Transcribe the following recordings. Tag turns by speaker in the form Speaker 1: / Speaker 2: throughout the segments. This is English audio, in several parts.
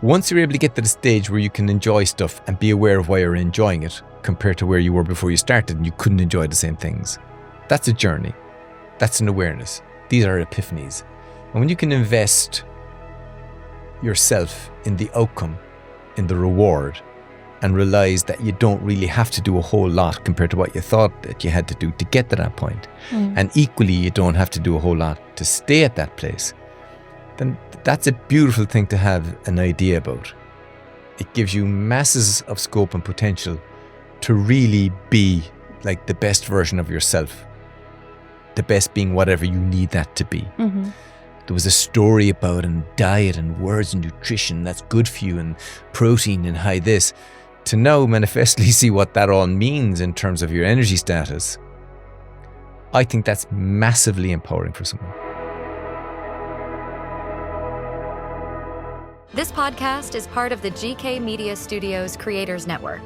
Speaker 1: Once you're able to get to the stage where you can enjoy stuff and be aware of why you're enjoying it compared to where you were before you started and you couldn't enjoy the same things, that's a journey. That's an awareness. These are epiphanies. And when you can invest yourself in the outcome, in the reward, and realize that you don't really have to do a whole lot compared to what you thought that you had to do to get to that point. And equally, you don't have to do a whole lot to stay at that place. Then that's a beautiful thing to have an idea about. It gives you masses of scope and potential to really be like the best version of yourself. The best being whatever you need that to be. There was a story about and diet and words and nutrition, that's good for you, and protein and high this. To now manifestly see what that all means in terms of your energy status, I think that's massively empowering for someone.
Speaker 2: This podcast is part of the GK Media Studios Creators Network,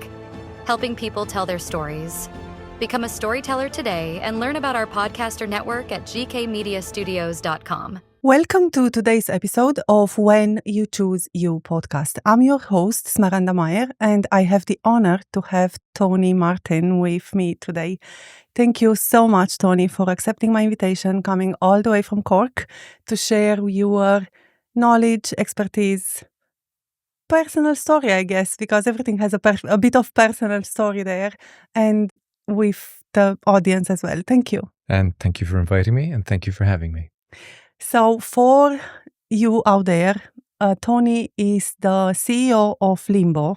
Speaker 2: helping people tell their stories. Become a storyteller today and learn about our podcaster network at gkmediastudios.com.
Speaker 3: Welcome to today's episode of When You Choose You podcast. I'm your host, Smaranda Meyer, and I have the honor to have Tony Martin with me today. Thank you so much, Tony, for accepting my invitation, coming all the way from Cork to share your knowledge, expertise, personal story, I guess, because everything has a bit of personal story there, and with the audience as well. Thank you.
Speaker 1: And thank you for inviting me, and thank you for having me.
Speaker 3: So for you out there, Tony is the CEO of Limbo.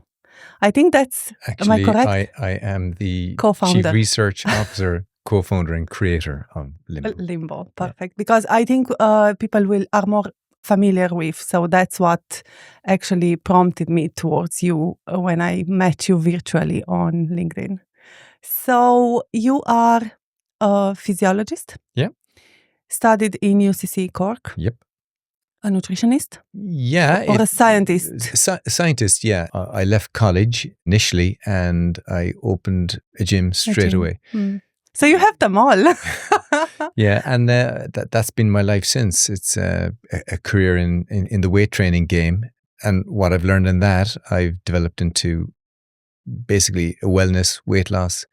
Speaker 3: I think that's,
Speaker 1: Actually,
Speaker 3: am I correct?
Speaker 1: I am the
Speaker 3: Co-founder.
Speaker 1: Chief Research Officer, co-founder and creator of Limbo.
Speaker 3: Limbo, perfect. Because I think people are more familiar with, so that's what actually prompted me towards you when I met you virtually on LinkedIn. So you are a physiologist?
Speaker 1: Yeah.
Speaker 3: Studied in UCC Cork?
Speaker 1: Yep.
Speaker 3: A nutritionist?
Speaker 1: Yeah.
Speaker 3: Or a scientist?
Speaker 1: Scientist, yeah. I left college initially and I opened a gym straight away.
Speaker 3: So you have them all.
Speaker 1: Yeah, and that's been my life since. It's a career in the weight training game. And what I've learned in that, I've developed into basically a wellness, weight loss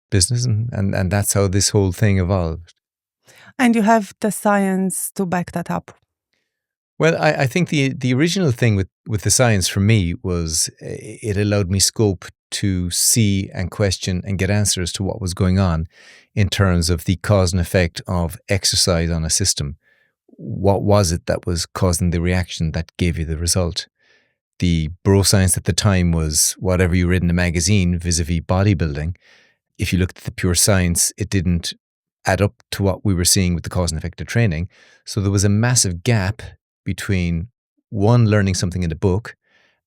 Speaker 1: business. And that's how this whole thing evolved.
Speaker 3: And you have the science to back that up.
Speaker 1: Well, I think the original thing with the science for me was it allowed me scope to see and question and get answers to what was going on in terms of the cause and effect of exercise on a system. What was it that was causing the reaction that gave you the result? The bro science at the time was whatever you read in a magazine vis-a-vis bodybuilding. If you looked at the pure science, it didn't add up to what we were seeing with the cause and effect of training. So there was a massive gap between one, learning something in a book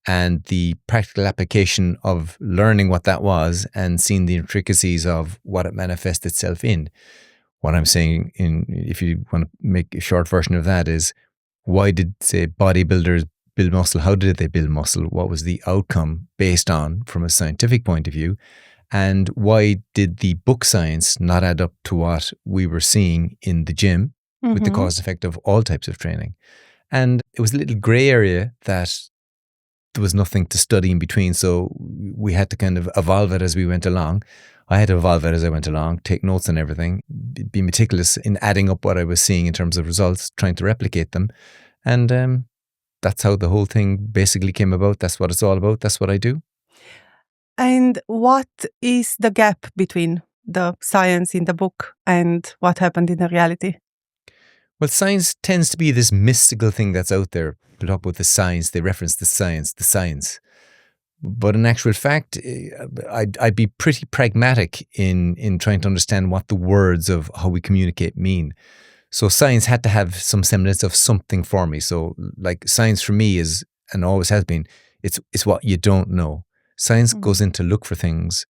Speaker 1: and the practical application of learning what that was and seeing the intricacies of what it manifests itself in. What I'm saying, if you want to make a short version of that, is why did, say, bodybuilders build muscle? How did they build muscle? What was the outcome based on from a scientific point of view? And why did the book science not add up to what we were seeing in the gym with the cause and effect of all types of training? And it was a little grey area that there was nothing to study in between. So we had to kind of evolve it as we went along. I had to evolve it as I went along, take notes on everything, be meticulous in adding up what I was seeing in terms of results, trying to replicate them. And that's how the whole thing basically came about. That's what it's all about. That's what I do.
Speaker 3: And what is the gap between the science in the book and what happened in the reality?
Speaker 1: Well, science tends to be this mystical thing that's out there. People talk about the science, they reference the science. But in actual fact, I'd be pretty pragmatic in trying to understand what the words of how we communicate mean. So science had to have some semblance of something for me. So like science for me is, and always has been, it's what you don't know. Science goes in to look for things.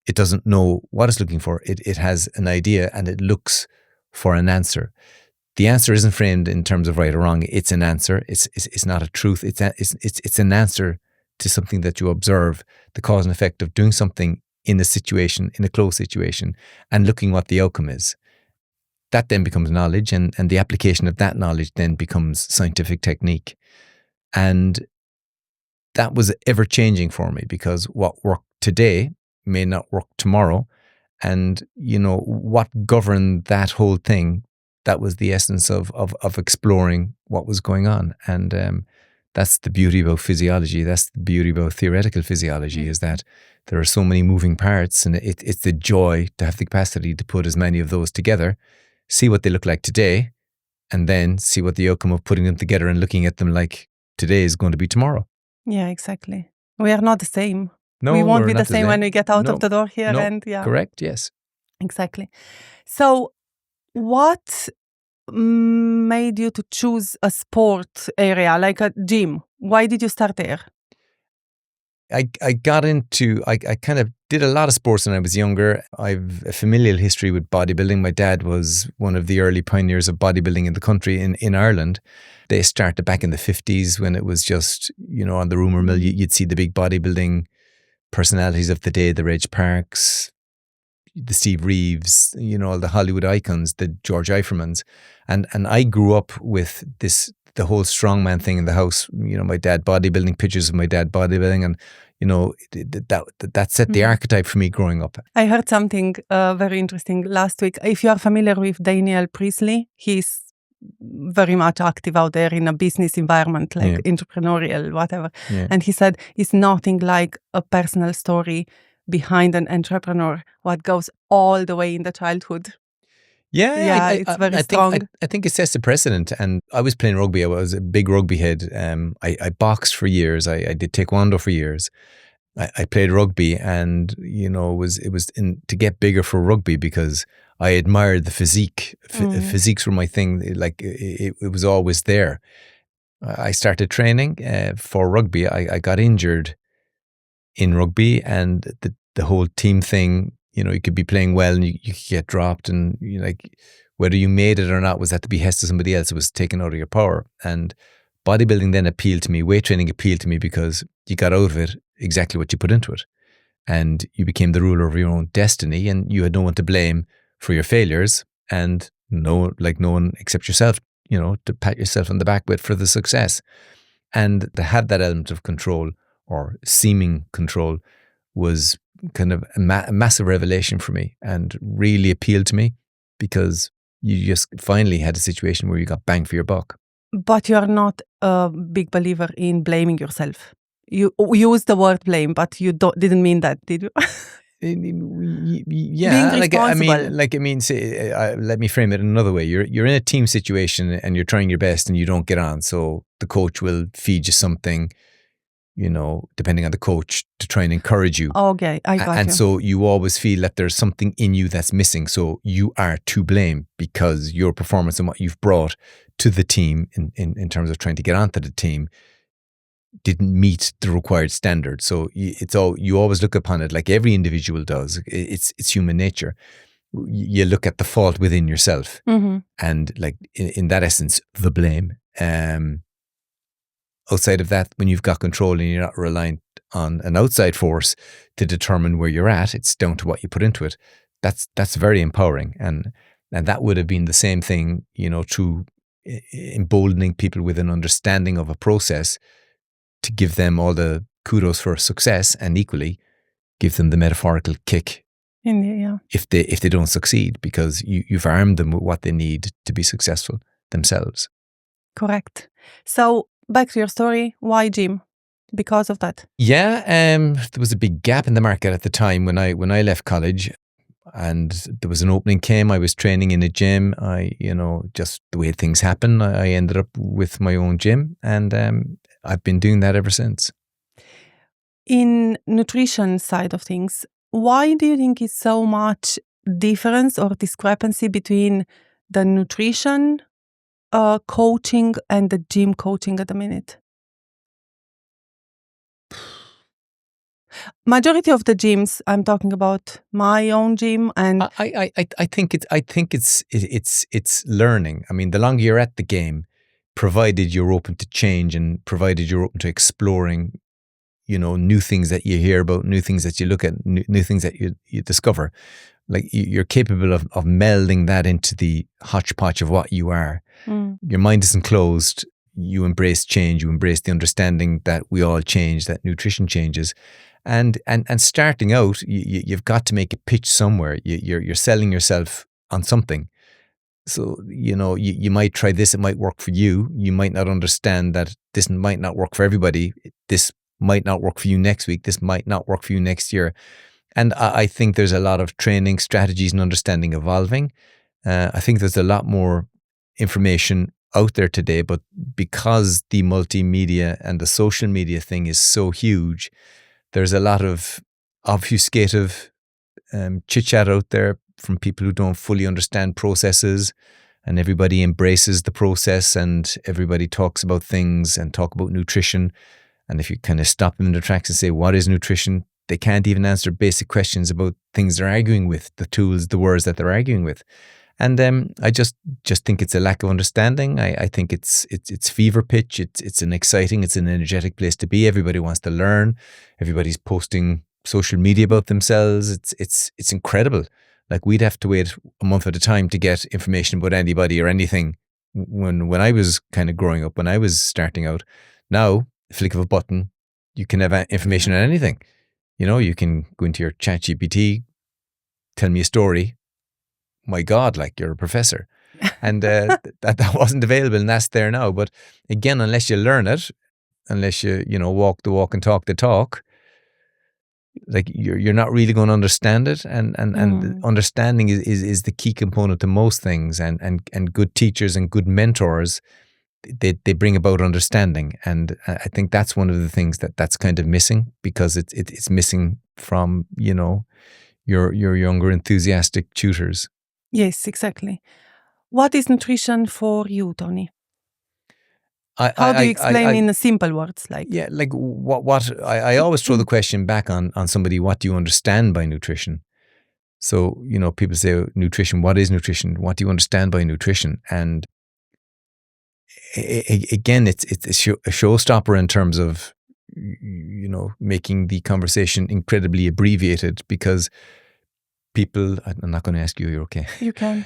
Speaker 1: It doesn't know what it's looking for. It has an idea and it looks for an answer. The answer isn't framed in terms of right or wrong. It's an answer. It's not a truth. It's an answer to something that you observe, the cause and effect of doing something in a situation, in a closed situation, and looking what the outcome is. That then becomes knowledge, and the application of that knowledge then becomes scientific technique. And that was ever changing for me, because what worked today may not work tomorrow. And, what governed that whole thing, that was the essence of exploring what was going on. And that's the beauty about physiology. That's the beauty about theoretical physiology, is that there are so many moving parts, and it's the joy to have the capacity to put as many of those together, see what they look like today, and then see what the outcome of putting them together and looking at them like today is going to be tomorrow.
Speaker 3: Yeah, exactly. We are not the same.
Speaker 1: No,
Speaker 3: we won't
Speaker 1: we're
Speaker 3: be the
Speaker 1: not
Speaker 3: same when we get out of the door here.
Speaker 1: No,
Speaker 3: and yeah,
Speaker 1: correct, yes.
Speaker 3: exactly. So what made you to choose a sport area like a gym? Why did you start there?
Speaker 1: I got into, I kind of did a lot of sports when I was younger. I've a familial history with bodybuilding. My dad was one of the early pioneers of bodybuilding in the country, in Ireland. They started back in the 50s when it was just, on the rumour mill, you'd see the big bodybuilding personalities of the day, the Reg Parks, the Steve Reeves, all the Hollywood icons, the George Eifermans. And I grew up with the whole strongman thing in the house, my dad bodybuilding, pictures of my dad bodybuilding, and that set the archetype for me growing up.
Speaker 3: I heard something very interesting last week. If you are familiar with Daniel Priestley, he's very much active out there in a business environment, like entrepreneurial, whatever. Yeah. And he said it's nothing like a personal story behind an entrepreneur, what goes all the way in the childhood.
Speaker 1: Yeah,
Speaker 3: it's very strong.
Speaker 1: I think it sets the precedent. And I was playing rugby. I was a big rugby head. I boxed for years. I did taekwondo for years. I played rugby, and it was to get bigger for rugby, because I admired the physique. Physiques were my thing. Like it was always there. I started training for rugby. I got injured in rugby, and the whole team thing. You could be playing well and you could get dropped, and whether you made it or not was at the behest of somebody else. It was taken out of your power. And bodybuilding then appealed to me. Weight training appealed to me because you got out of it exactly what you put into it, and you became the ruler of your own destiny, and you had no one to blame for your failures, and no one except yourself, to pat yourself on the back with for the success. And to have that element of control, or seeming control, was kind of a massive revelation for me, and really appealed to me, because you just finally had a situation where you got bang for your buck.
Speaker 3: But you are not a big believer in blaming yourself. You used the word blame, but you didn't mean that, did you?
Speaker 1: Yeah, let me frame it another way. You're in a team situation and you're trying your best and you don't get on, so the coach will feed you something, depending on the coach, to try and encourage you.
Speaker 3: Okay, I got you.
Speaker 1: And so you always feel that there's something in you that's missing. So you are to blame, because your performance and what you've brought to the team in terms of trying to get onto the team didn't meet the required standard. So you always look upon it like every individual does. It's human nature. You look at the fault within yourself, and in that essence, the blame. Outside of that, when you've got control and you're not reliant on an outside force to determine where you're at, it's down to what you put into it. That's very empowering, and that would have been the same thing, through emboldening people with an understanding of a process, to give them all the kudos for success, and equally give them the metaphorical kick if they don't succeed, because you've armed them with what they need to be successful themselves.
Speaker 3: Correct. So back to your story, why gym? Because of that?
Speaker 1: Yeah, there was a big gap in the market at the time when I left college, and there was an opening came. I was training in a gym. Just the way things happen, I ended up with my own gym, and I've been doing that ever since.
Speaker 3: In nutrition side of things, why do you think is so much difference or discrepancy between the nutrition coaching and the gym coaching at the minute? Majority of the gyms, I'm talking about my own gym, and
Speaker 1: I think it's learning. I mean, the longer you're at the game, provided you're open to change and provided you're open to exploring, new things that you hear about, new things that you look at, new things that you discover, you're capable of melding that into the hodgepodge of what you are. Your mind isn't closed you embrace change, you embrace the understanding that we all change, that nutrition changes. And starting out, you've got to make a pitch somewhere. You're selling yourself on something. So, you might try this, it might work for you. You might not understand that this might not work for everybody. This might not work for you next week. This might not work for you next year. And I think there's a lot of training, strategies, and understanding evolving. I think there's a lot more information out there today, but because the multimedia and the social media thing is so huge, there's a lot of obfuscative chit-chat out there from people who don't fully understand processes, and everybody embraces the process and everybody talks about things and talk about nutrition. And if you kind of stop them in their tracks and say, what is nutrition? They can't even answer basic questions about things they're arguing with, the tools, the words that they're arguing with. And I just think it's a lack of understanding. I think it's fever pitch. It's an exciting, it's an energetic place to be. Everybody wants to learn. Everybody's posting social media about themselves. It's incredible. Like, we'd have to wait a month at a time to get information about anybody or anything when I was kind of growing up, when I was starting out. Now, flick of a button, you can have information on anything. You can go into your ChatGPT, tell me a story. My God, like, you're a professor. And that wasn't available, and that's there now. But again, unless you learn it, unless you walk the walk and talk the talk, like, you're not really going to understand it. And understanding is the key component to most things. And good teachers and good mentors, they bring about understanding. And I think that's one of the things that's kind of missing, because it's missing from your younger enthusiastic tutors.
Speaker 3: Yes, exactly. What is nutrition for you, Tony? How do you explain in simple words?
Speaker 1: What I always throw the question back on somebody: what do you understand by nutrition? So, people say, nutrition, what is nutrition? What do you understand by nutrition? And again, it's a showstopper in terms of, making the conversation incredibly abbreviated, because people, I'm not going to ask you, you're okay.
Speaker 3: You can.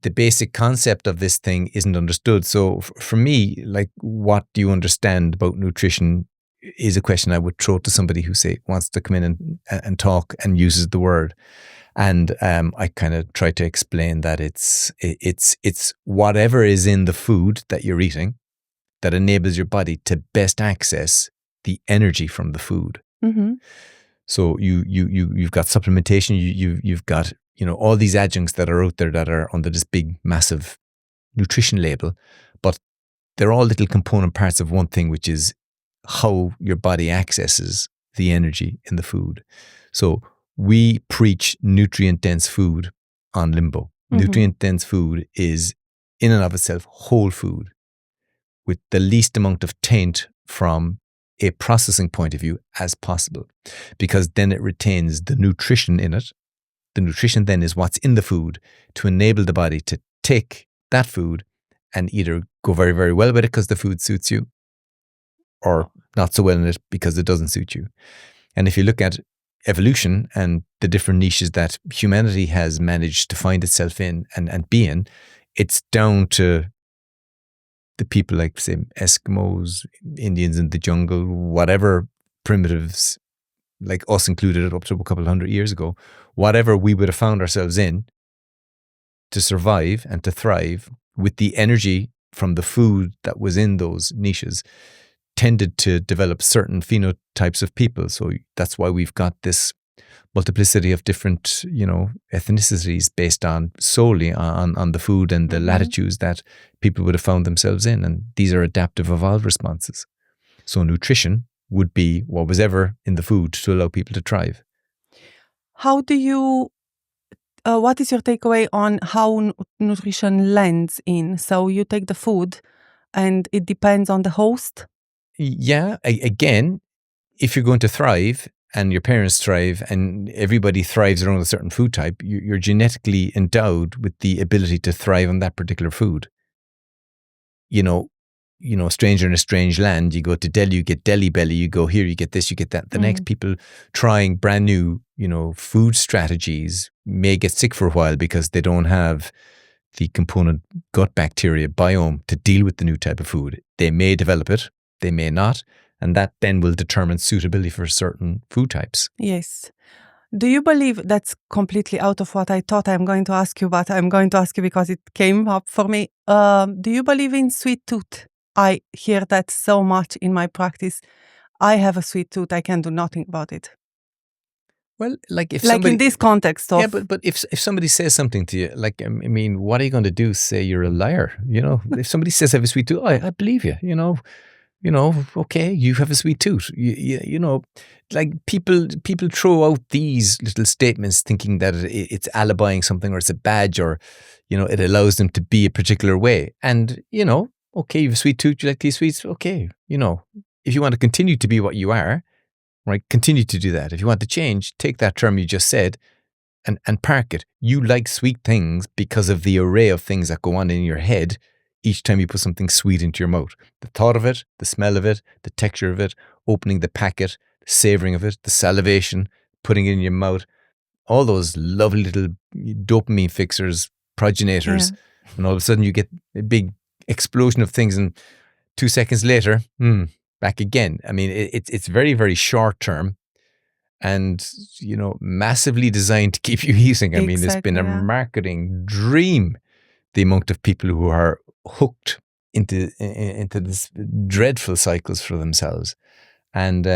Speaker 1: The basic concept of this thing isn't understood. So for me, like, what do you understand about nutrition is a question I would throw to somebody who, say, wants to come in and talk and uses the word. And I kind of try to explain that it's whatever is in the food that you're eating that enables your body to best access the energy from the food.
Speaker 3: Mm-hmm.
Speaker 1: So you've got supplementation, you've got all these adjuncts that are out there that are under this big, massive nutrition label, but they're all little component parts of one thing, which is how your body accesses the energy in the food. So we preach nutrient-dense food on Limbo. Mm-hmm. Nutrient-dense food is, in and of itself, whole food with the least amount of taint from a processing point of view as possible, because then it retains the nutrition in it. The nutrition then is what's in the food to enable the body to take that food and either go very, very well with it because the food suits you, or not so well in it because it doesn't suit you. And if you look at evolution and the different niches that humanity has managed to find itself in and be in, it's down to the people like, say, Eskimos, Indians in the jungle, whatever primitives, like us included up to a couple of 100 years ago, whatever we would have found ourselves in to survive and to thrive with the energy from the food that was in those niches, tended to develop certain phenotypes of people. So that's why we've got this multiplicity of different, ethnicities based on solely on the food and the latitudes that people would have found themselves in. And these are adaptive evolved responses. So nutrition would be what was ever in the food to allow people to thrive.
Speaker 3: How do you, what is your takeaway on how nutrition lands in? So you take the food and it depends on the host?
Speaker 1: Yeah, again, if you're going to thrive and your parents thrive and everybody thrives around a certain food type, you're genetically endowed with the ability to thrive on that particular food. Stranger in a strange land, you go to Delhi, you get Delhi belly, you go here, you get this, you get that. The next people trying brand new, food strategies may get sick for a while because they don't have the component gut bacteria biome to deal with the new type of food. They may develop it, they may not, and that then will determine suitability for certain food types.
Speaker 3: Yes. Do you believe that's completely out of what I thought I'm going to ask you, but I'm going to ask you because it came up for me. Do you believe in sweet tooth? I hear that so much in my practice. I have a sweet tooth. I can do nothing about it.
Speaker 1: Well, like if
Speaker 3: Like
Speaker 1: somebody,
Speaker 3: in this context of...
Speaker 1: yeah, but if somebody says something to you, like, I mean, what are you going to do? Say you're a liar? You know, if somebody says I have a sweet tooth, I believe you. You know, okay, you have a sweet tooth. You know, like people throw out these little statements thinking that it's alibying something, or it's a badge, or, you know, it allows them to be a particular way. And, you know, okay, you have a sweet tooth, you like these sweets, okay, you know, if you want to continue to be what you are, right, continue to do that. If you want to change, take that term you just said and park it. You like sweet things because of the array of things that go on in your head each time you put something sweet into your mouth. The thought of it, the smell of it, the texture of it, opening the packet, the savoring of it, the salivation, putting it in your mouth, all those lovely little dopamine fixers, progenitors, and all of a sudden you get a big explosion of things, and 2 seconds later, back again. I mean, it's very, very short term, and, you know, massively designed to keep you eating. I mean, it's been a marketing dream, the amount of people who are hooked into this dreadful cycles for themselves. And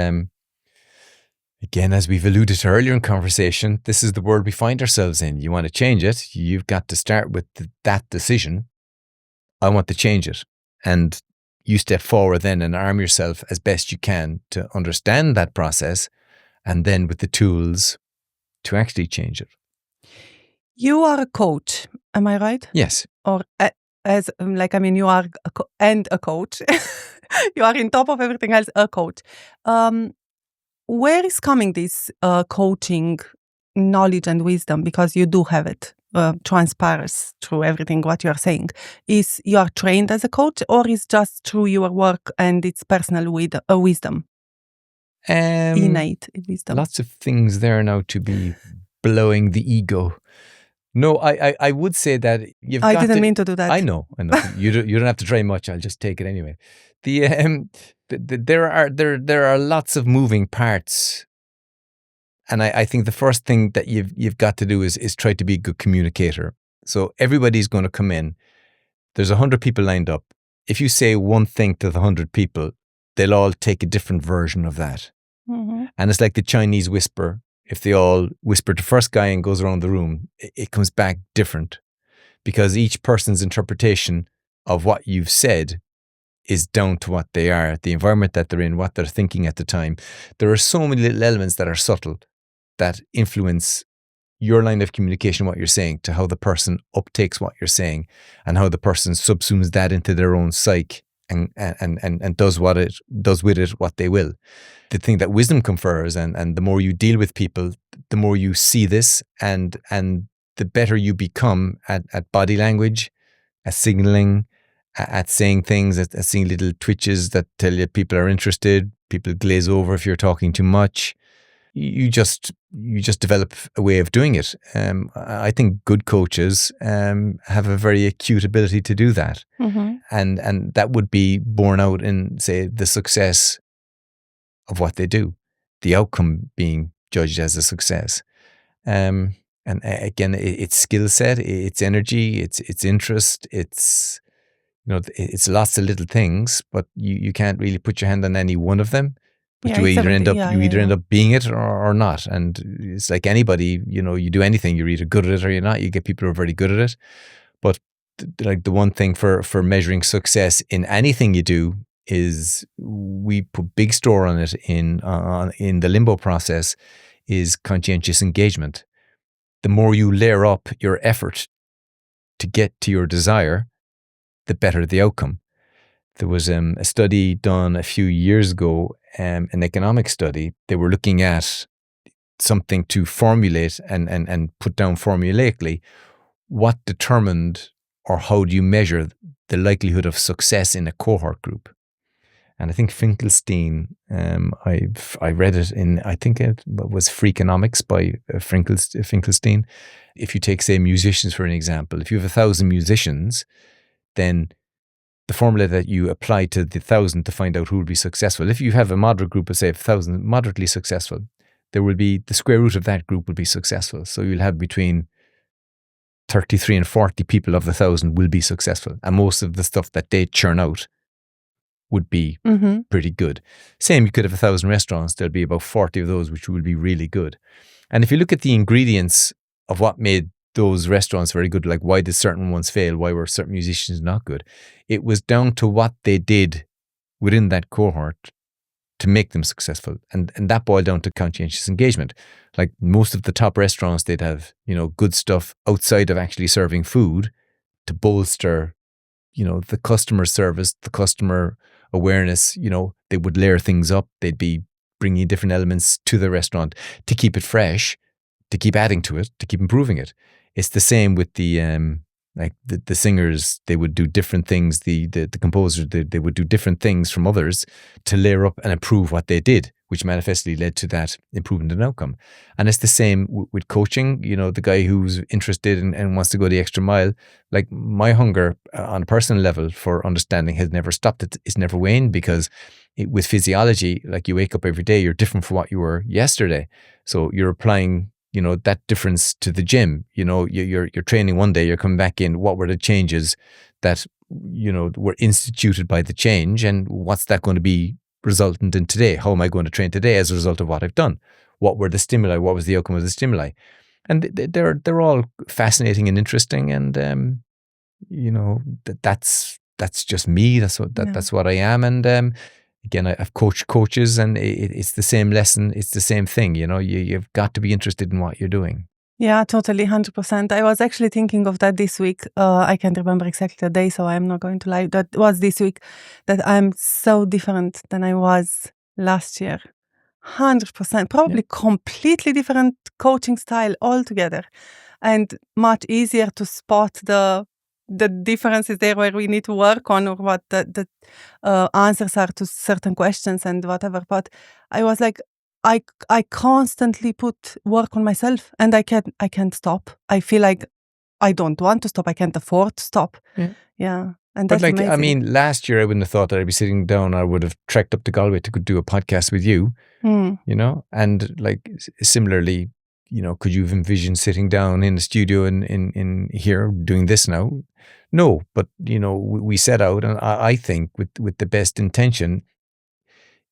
Speaker 1: again, as we've alluded to earlier in conversation, this is the world we find ourselves in. You want to change it, you've got to start with that decision. I want to change it. And you step forward then and arm yourself as best you can to understand that process, and then with the tools to actually change it.
Speaker 3: You are a coach, am I right?
Speaker 1: Yes.
Speaker 3: Or as like, I mean, you are a coach. You are in top of everything else, a coach. Where is coming this coaching knowledge and wisdom? Because you do have it, transpires through everything what you are saying. Is you are trained as a coach, or is just through your work and it's personal wisdom? Innate wisdom.
Speaker 1: Lots of things there now to be blowing the ego. No, I would say that you've got to... I
Speaker 3: didn't mean to do that.
Speaker 1: I know. You don't have to try much. I'll just take it anyway. There are lots of moving parts, and I think the first thing that you've got to do is try to be a good communicator. So everybody's going to come in. There's 100 people lined up. If you say one thing to the 100 people, they'll all take a different version of that. Mm-hmm. And it's like the Chinese whisper. If they all whisper to first guy and goes around the room, it comes back different, because each person's interpretation of what you've said is down to what they are, the environment that they're in, what they're thinking at the time. There are so many little elements that are subtle that influence your line of communication, what you're saying, to how the person uptakes what you're saying, and how the person subsumes that into their own psyche and does with it what they will. The thing that wisdom confers, and the more you deal with people, the more you see this, and the better you become at body language, at signaling, at saying things, at seeing little twitches that tell you people are interested. People glaze over if you're talking too much. You just develop a way of doing it. I think good coaches have a very acute ability to do that, and that would be borne out in, say, the success of what they do, the outcome being judged as a success. And again, it's skill set, it's energy, it's interest, it's, you know, it's lots of little things, but you can't really put your hand on any one of them. But you either end up being it or not. And it's like anybody, you know, you do anything, you're either good at it or you're not. You get people who are very good at it. But like the one thing for measuring success in anything you do is, we put big store on it in the Limbo process, is conscientious engagement. The more you layer up your effort to get to your desire, the better the outcome. There was a study done a few years ago, an economic study. They were looking at something to formulate and put down formulaically what determined, or how do you measure the likelihood of success in a cohort group. And I think Finkelstein, I read it in, I think it was Freakonomics by Finkelstein. If you take, say, musicians for an example, if you have 1,000 musicians, then the formula that you apply to the 1,000 to find out who will be successful. If you have a moderate group of, say, 1,000 moderately successful, there will be, the square root of that group will be successful. So you'll have between 33 and 40 people of the 1,000 will be successful. And most of the stuff that they churn out would be pretty good. Same, you could have 1,000 restaurants, there'll be about 40 of those which will be really good. And if you look at the ingredients of what made those restaurants very good, like why did certain ones fail, why were certain musicians not good, it was down to what they did within that cohort to make them successful. And that boiled down to conscientious engagement. Like most of the top restaurants, they'd have, good stuff outside of actually serving food to bolster, the customer service, the customer awareness. They would layer things up. They'd be bringing different elements to the restaurant to keep it fresh, to keep adding to it, to keep improving it. It's the same with the the singers. They would do different things. The composers, they would do different things from others to layer up and improve what they did, which manifestly led to that improvement in outcome. And it's the same with coaching. The guy who's interested and wants to go the extra mile, like my hunger on a personal level for understanding has never stopped. It's never waned, because with physiology, like you wake up every day, you're different from what you were yesterday. So you're applying that difference to the gym. You're training one day, you're coming back in. What were the changes that, were instituted by the change, and what's that going to be resultant in today? How am I going to train today as a result of what I've done? What were the stimuli? What was the outcome of the stimuli? And they're all fascinating and interesting. And, that's just me. That's what I am. And, again, I've coached coaches, and it's the same lesson. It's the same thing. You've got to be interested in what you're doing.
Speaker 3: Yeah, totally, 100%. I was actually thinking of that this week. I can't remember exactly the day, so I'm not going to lie. That was this week, that I'm so different than I was last year. 100%, probably completely different coaching style altogether, and much easier to spot the differences there where we need to work on, or what the answers are to certain questions and whatever. But I was like, I constantly put work on myself, and I can't stop. I feel like I don't want to stop. I can't afford to stop. Yeah. And that's amazing.
Speaker 1: I mean, last year I wouldn't have thought that I'd be sitting down. I would have trekked up to Galway to do a podcast with you, and like similarly, could you have envisioned sitting down in the studio in here doing this now? No, but we set out, and I think with the best intention.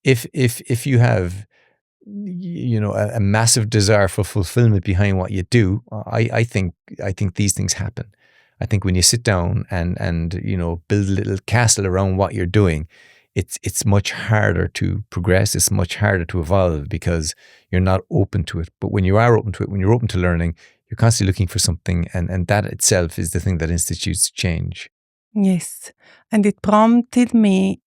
Speaker 1: If you have a massive desire for fulfillment behind what you do, I think these things happen. I think when you sit down and build a little castle around what you're doing, it's much harder to progress. It's much harder to evolve, because you're not open to it. But when you are open to it, when you're open to learning, you're constantly looking for something, and that itself is the thing that institutes change.
Speaker 3: Yes, and it prompted me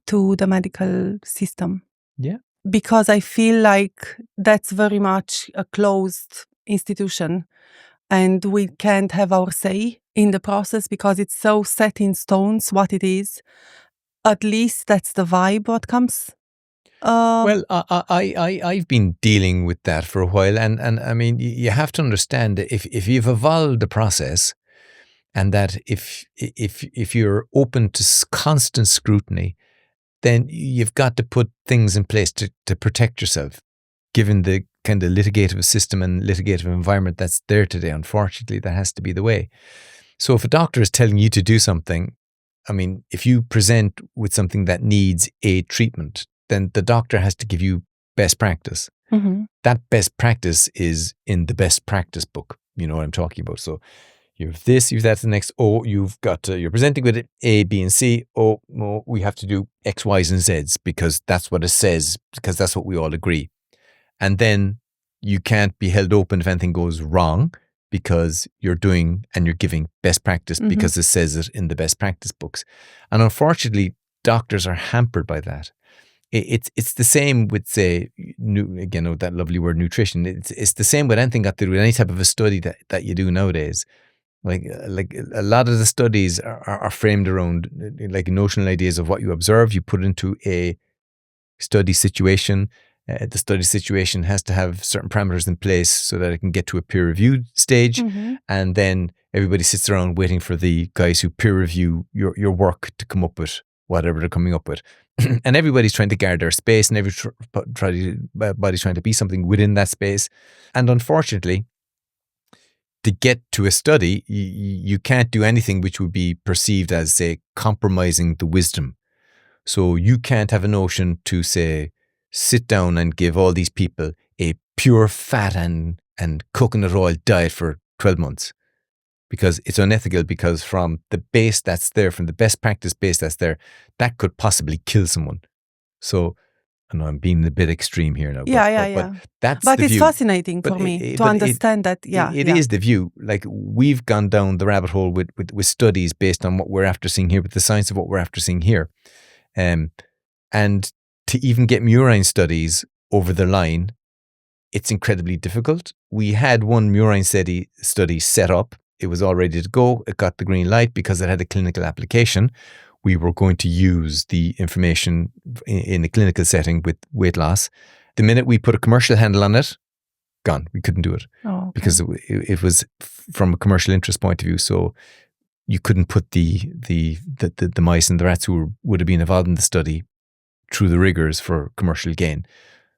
Speaker 3: to the medical system.
Speaker 1: Yeah.
Speaker 3: Because I feel like that's very much a closed institution, and we can't have our say in the process because it's so set in stones what it is. At least that's the vibe what comes.
Speaker 1: Well, I've been dealing with that for a while, and I mean, you have to understand that if you've evolved the process, and that if you're open to constant scrutiny, then you've got to put things in place to protect yourself, given the kind of litigative system and litigative environment that's there today. Unfortunately, that has to be the way. So if a doctor is telling you to do something, I mean, if you present with something that needs a treatment, then the doctor has to give you best practice.
Speaker 3: Mm-hmm.
Speaker 1: That best practice is in the best practice book. You know what I'm talking about. So you have this, you have that, the next. Oh, you've got you're presenting with it A, B, and C. Oh, no, we have to do X, Y's, and Z's because that's what it says, because that's what we all agree. And then you can't be held open if anything goes wrong, because you're doing and you're giving best practice because it says it in the best practice books. And unfortunately, doctors are hampered by that. It's the same with, say, again, that lovely word nutrition. It's the same with anything got to do with any type of a study that you do nowadays. Like a lot of the studies are framed around like notional ideas of what you observe. You put it into a study situation. The study situation has to have certain parameters in place so that it can get to a peer-reviewed stage.
Speaker 3: Mm-hmm.
Speaker 1: And then everybody sits around waiting for the guys who peer review your work to come up with whatever they're coming up with. And everybody's trying to guard their space, and everybody's trying to be something within that space. And unfortunately, to get to a study, you can't do anything which would be perceived as, say, compromising the wisdom. So you can't have a notion to, say, sit down and give all these people a pure fat and coconut oil diet for 12 months. Because it's unethical, because from the base that's there, from the best practice base that's there, that could possibly kill someone. So, I know I'm being a bit extreme here now. But that's
Speaker 3: but
Speaker 1: the
Speaker 3: it's
Speaker 1: view.
Speaker 3: fascinating for me to understand that.
Speaker 1: It is the view. Like, we've gone down the rabbit hole with studies based on what we're after seeing here, with the science of what we're after seeing here. And to even get murine studies over the line, it's incredibly difficult. We had one murine study set up. It was all ready to go. It got the green light because it had a clinical application. We were going to use the information in a clinical setting with weight loss. The minute we put a commercial handle on it, gone. We couldn't do it because it was from a commercial interest point of view. So you couldn't put the mice and the rats who would have been involved in the study through the rigors for commercial gain.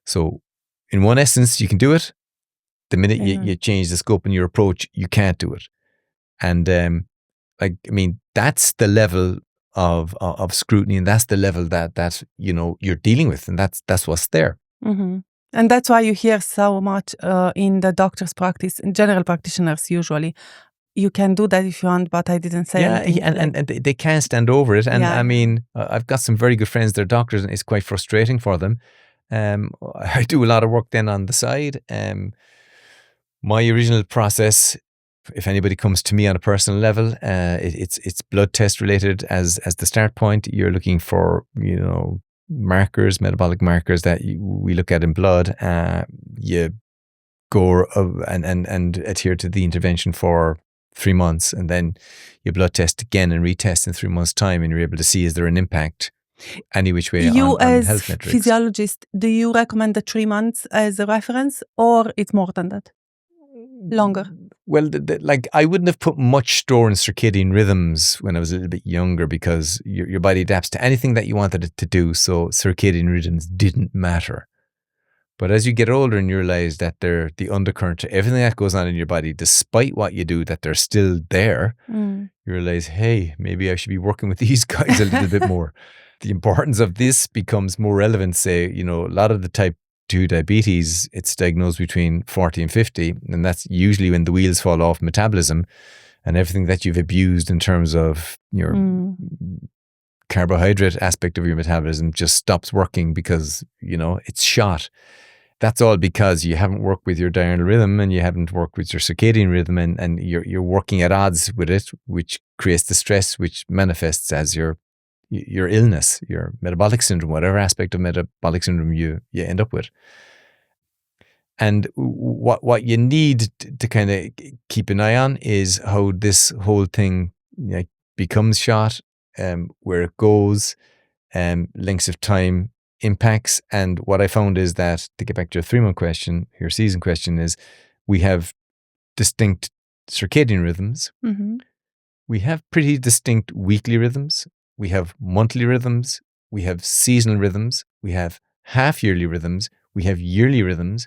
Speaker 1: So in one essence, you can do it. The minute you change the scope and your approach, you can't do it. And that's the level of scrutiny, and that's the level that you're dealing with, and that's what's there.
Speaker 3: Mm-hmm. And that's why you hear so much in the doctor's practice, in general practitioners usually. You can do that if you want, but I didn't say anything.
Speaker 1: And they can't stand over it. And I mean, I've got some very good friends, they're doctors, and it's quite frustrating for them. I do a lot of work then on the side. My original process, if anybody comes to me on a personal level, it's blood test related as the start point. You're looking for, markers, metabolic markers that we look at in blood. You go and adhere to the intervention for 3 months, and then you blood test again and retest in 3 months' time, and you're able to see, is there an impact any which way on health metrics. You as
Speaker 3: physiologist, do you recommend the 3 months as a reference, or it's more than that? Longer?
Speaker 1: Well, I wouldn't have put much store in circadian rhythms when I was a little bit younger, because your body adapts to anything that you wanted it to do, so circadian rhythms didn't matter. But as you get older and you realize that they're the undercurrent to everything that goes on in your body, despite what you do, that they're still there, you realize, hey, maybe I should be working with these guys a little bit more. The importance of this becomes more relevant. Say, a lot of the type 2 diabetes, it's diagnosed between 40 and 50, and that's usually when the wheels fall off metabolism, and everything that you've abused in terms of your carbohydrate aspect of your metabolism just stops working because, it's shot. That's all because you haven't worked with your diurnal rhythm, and you haven't worked with your circadian rhythm, and you're working at odds with it, which creates the stress, which manifests as your illness, your metabolic syndrome, whatever aspect of metabolic syndrome you end up with. And what you need to kind of keep an eye on is how this whole thing becomes shot, where it goes, lengths of time, impacts. And what I found is that, to get back to your 3-month question, your season question, is we have distinct circadian rhythms.
Speaker 3: Mm-hmm.
Speaker 1: We have pretty distinct weekly rhythms. We have monthly rhythms. We have seasonal rhythms. We have half-yearly rhythms. We have yearly rhythms.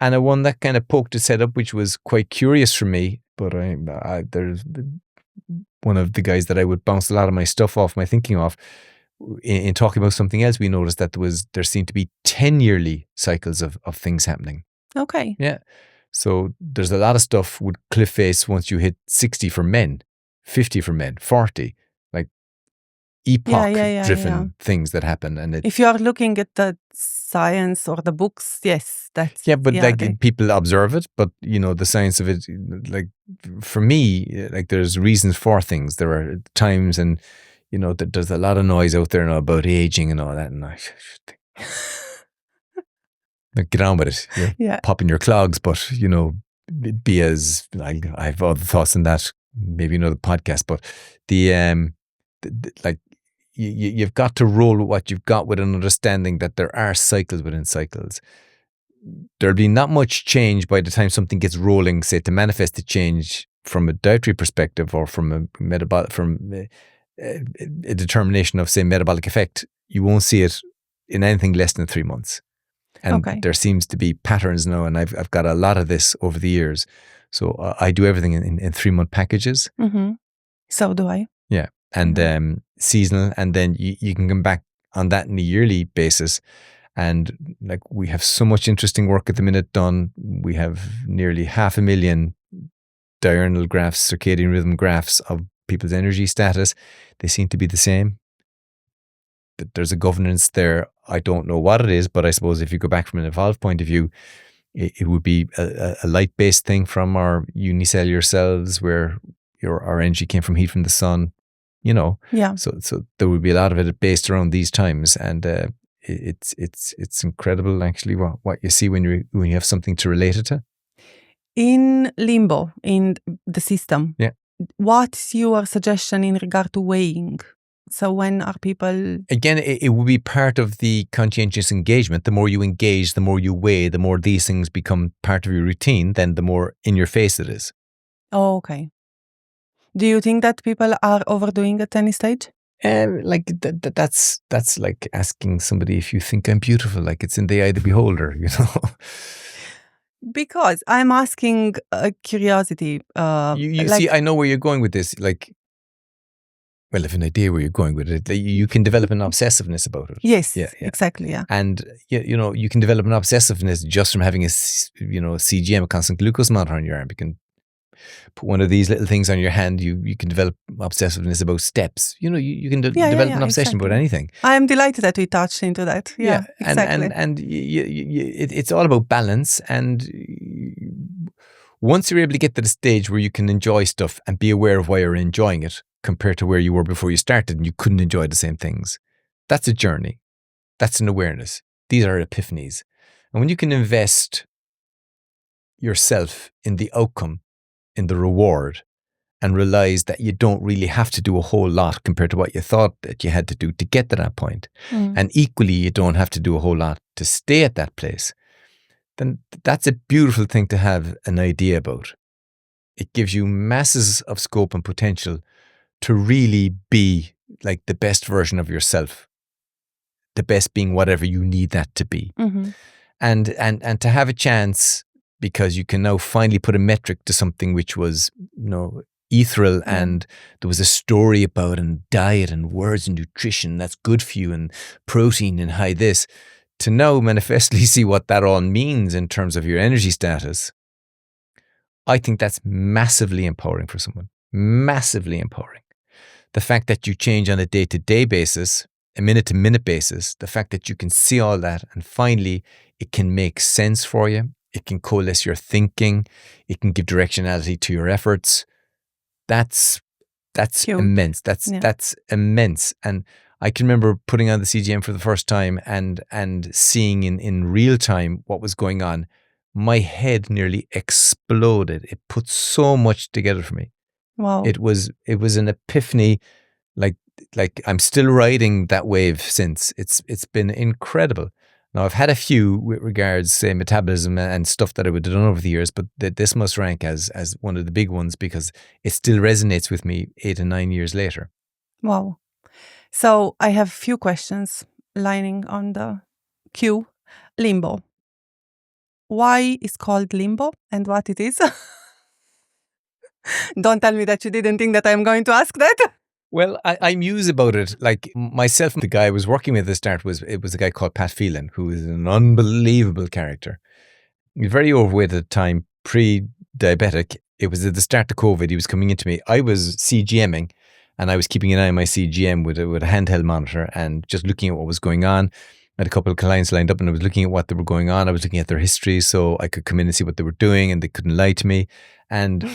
Speaker 1: And one that kind of poked its head up, which was quite curious for me, but there's one of the guys that I would bounce a lot of my stuff off, my thinking off, in talking about something else, we noticed that there seemed to be 10 yearly cycles of things happening.
Speaker 3: Okay.
Speaker 1: Yeah. So there's a lot of stuff with cliff face once you hit 60 for men, 50 for men, 40, like epoch-driven things that happen. And
Speaker 3: if you are looking at the science or the books, yes, that's...
Speaker 1: Yeah, but people observe it, but the science of it, like for me, like there's reasons for things. There are times, and there's a lot of noise out there now about aging and all that, and I get on with it. Pop in your clogs, but be as, like, I have other thoughts in that maybe another podcast, but like you've got to roll with what you've got with an understanding that there are cycles within cycles. There'll be not much change by the time something gets rolling, say, to manifest the change from a dietary perspective or from a determination of, say, metabolic effect. You won't see it in anything less than 3 months. And there seems to be patterns now, and I've got a lot of this over the years. So I do everything in 3-month packages.
Speaker 3: Mm-hmm. So do I.
Speaker 1: Yeah. And seasonal, and then you can come back on that on a yearly basis. And like, we have so much interesting work at the minute done. We have nearly 500,000 diurnal graphs, circadian rhythm graphs of people's energy status. They seem to be the same. There's a governance there. I don't know what it is, but I suppose if you go back from an evolved point of view, it would be a light-based thing from our unicellular cells, where our energy came from heat from the sun.
Speaker 3: Yeah.
Speaker 1: So there would be a lot of it based around these times, and it's incredible actually what you see when you have something to relate it to.
Speaker 3: In Limbo, in the system, what's your suggestion in regard to weighing? So when are people...
Speaker 1: Again, it will be part of the conscientious engagement. The more you engage, the more you weigh, the more these things become part of your routine, then the more in your face it is.
Speaker 3: Oh, okay. Do you think that people are overdoing at any stage?
Speaker 1: Like that's like asking somebody if you think I'm beautiful. Like, it's in the eye of the beholder,
Speaker 3: Because I'm asking a curiosity.
Speaker 1: You see, I know where you're going with this. Like, well, I have an idea where you're going with it. You can develop an obsessiveness about it.
Speaker 3: Yes, exactly, yeah.
Speaker 1: And you can develop an obsessiveness just from having a CGM, a constant glucose monitor on your arm. You can put one of these little things on your hand. You can develop obsessiveness about steps. You can develop an obsession about anything.
Speaker 3: I am delighted that we touched into that. Yeah, exactly.
Speaker 1: And it's all about balance. And once you're able to get to the stage where you can enjoy stuff and be aware of why you're enjoying it, compared to where you were before you started and you couldn't enjoy the same things, that's a journey. That's an awareness. These are epiphanies. And when you can invest yourself in the outcome, in the reward, and realize that you don't really have to do a whole lot compared to what you thought that you had to do to get to that point. And equally, you don't have to do a whole lot to stay at that place, then that's a beautiful thing to have an idea about. It gives you masses of scope and potential to really be like the best version of yourself. The best being whatever you need that to be. And to have a chance, because you can now finally put a metric to something which was, ethereal, and there was a story about, and diet and words and nutrition, that's good for you, and protein and high this, to now manifestly see what that all means in terms of your energy status. I think that's massively empowering for someone. Massively empowering. The fact that you change on a day-to-day basis, a minute-to-minute basis, the fact that you can see all that, and finally it can make sense for you. It can coalesce your thinking. It can give directionality to your efforts. That's immense. That's immense. And I can remember putting on the CGM for the first time and seeing in real time what was going on. My head nearly exploded. It put so much together for me.
Speaker 3: Wow.
Speaker 1: It was an epiphany. Like I'm still riding that wave since. It's been incredible. Now, I've had a few with regards, say, metabolism and stuff that I would have done over the years, but this must rank as one of the big ones because it still resonates with me 8 and 9 years later.
Speaker 3: Wow. So I have a few questions lining on the queue. Limbo. Why is called Limbo and what it is? Don't tell me that you didn't think that I'm going to ask that.
Speaker 1: Well, I muse about it. Like myself, the guy I was working with at the start was a guy called Pat Phelan, who is an unbelievable character. He was very overweight at the time, pre-diabetic. It was at the start of COVID. He was coming into me. I was CGMing, and I was keeping an eye on my CGM with a handheld monitor and just looking at what was going on. I had a couple of clients lined up, and I was looking at what they were going on. I was looking at their history so I could come in and see what they were doing, and they couldn't lie to me. And,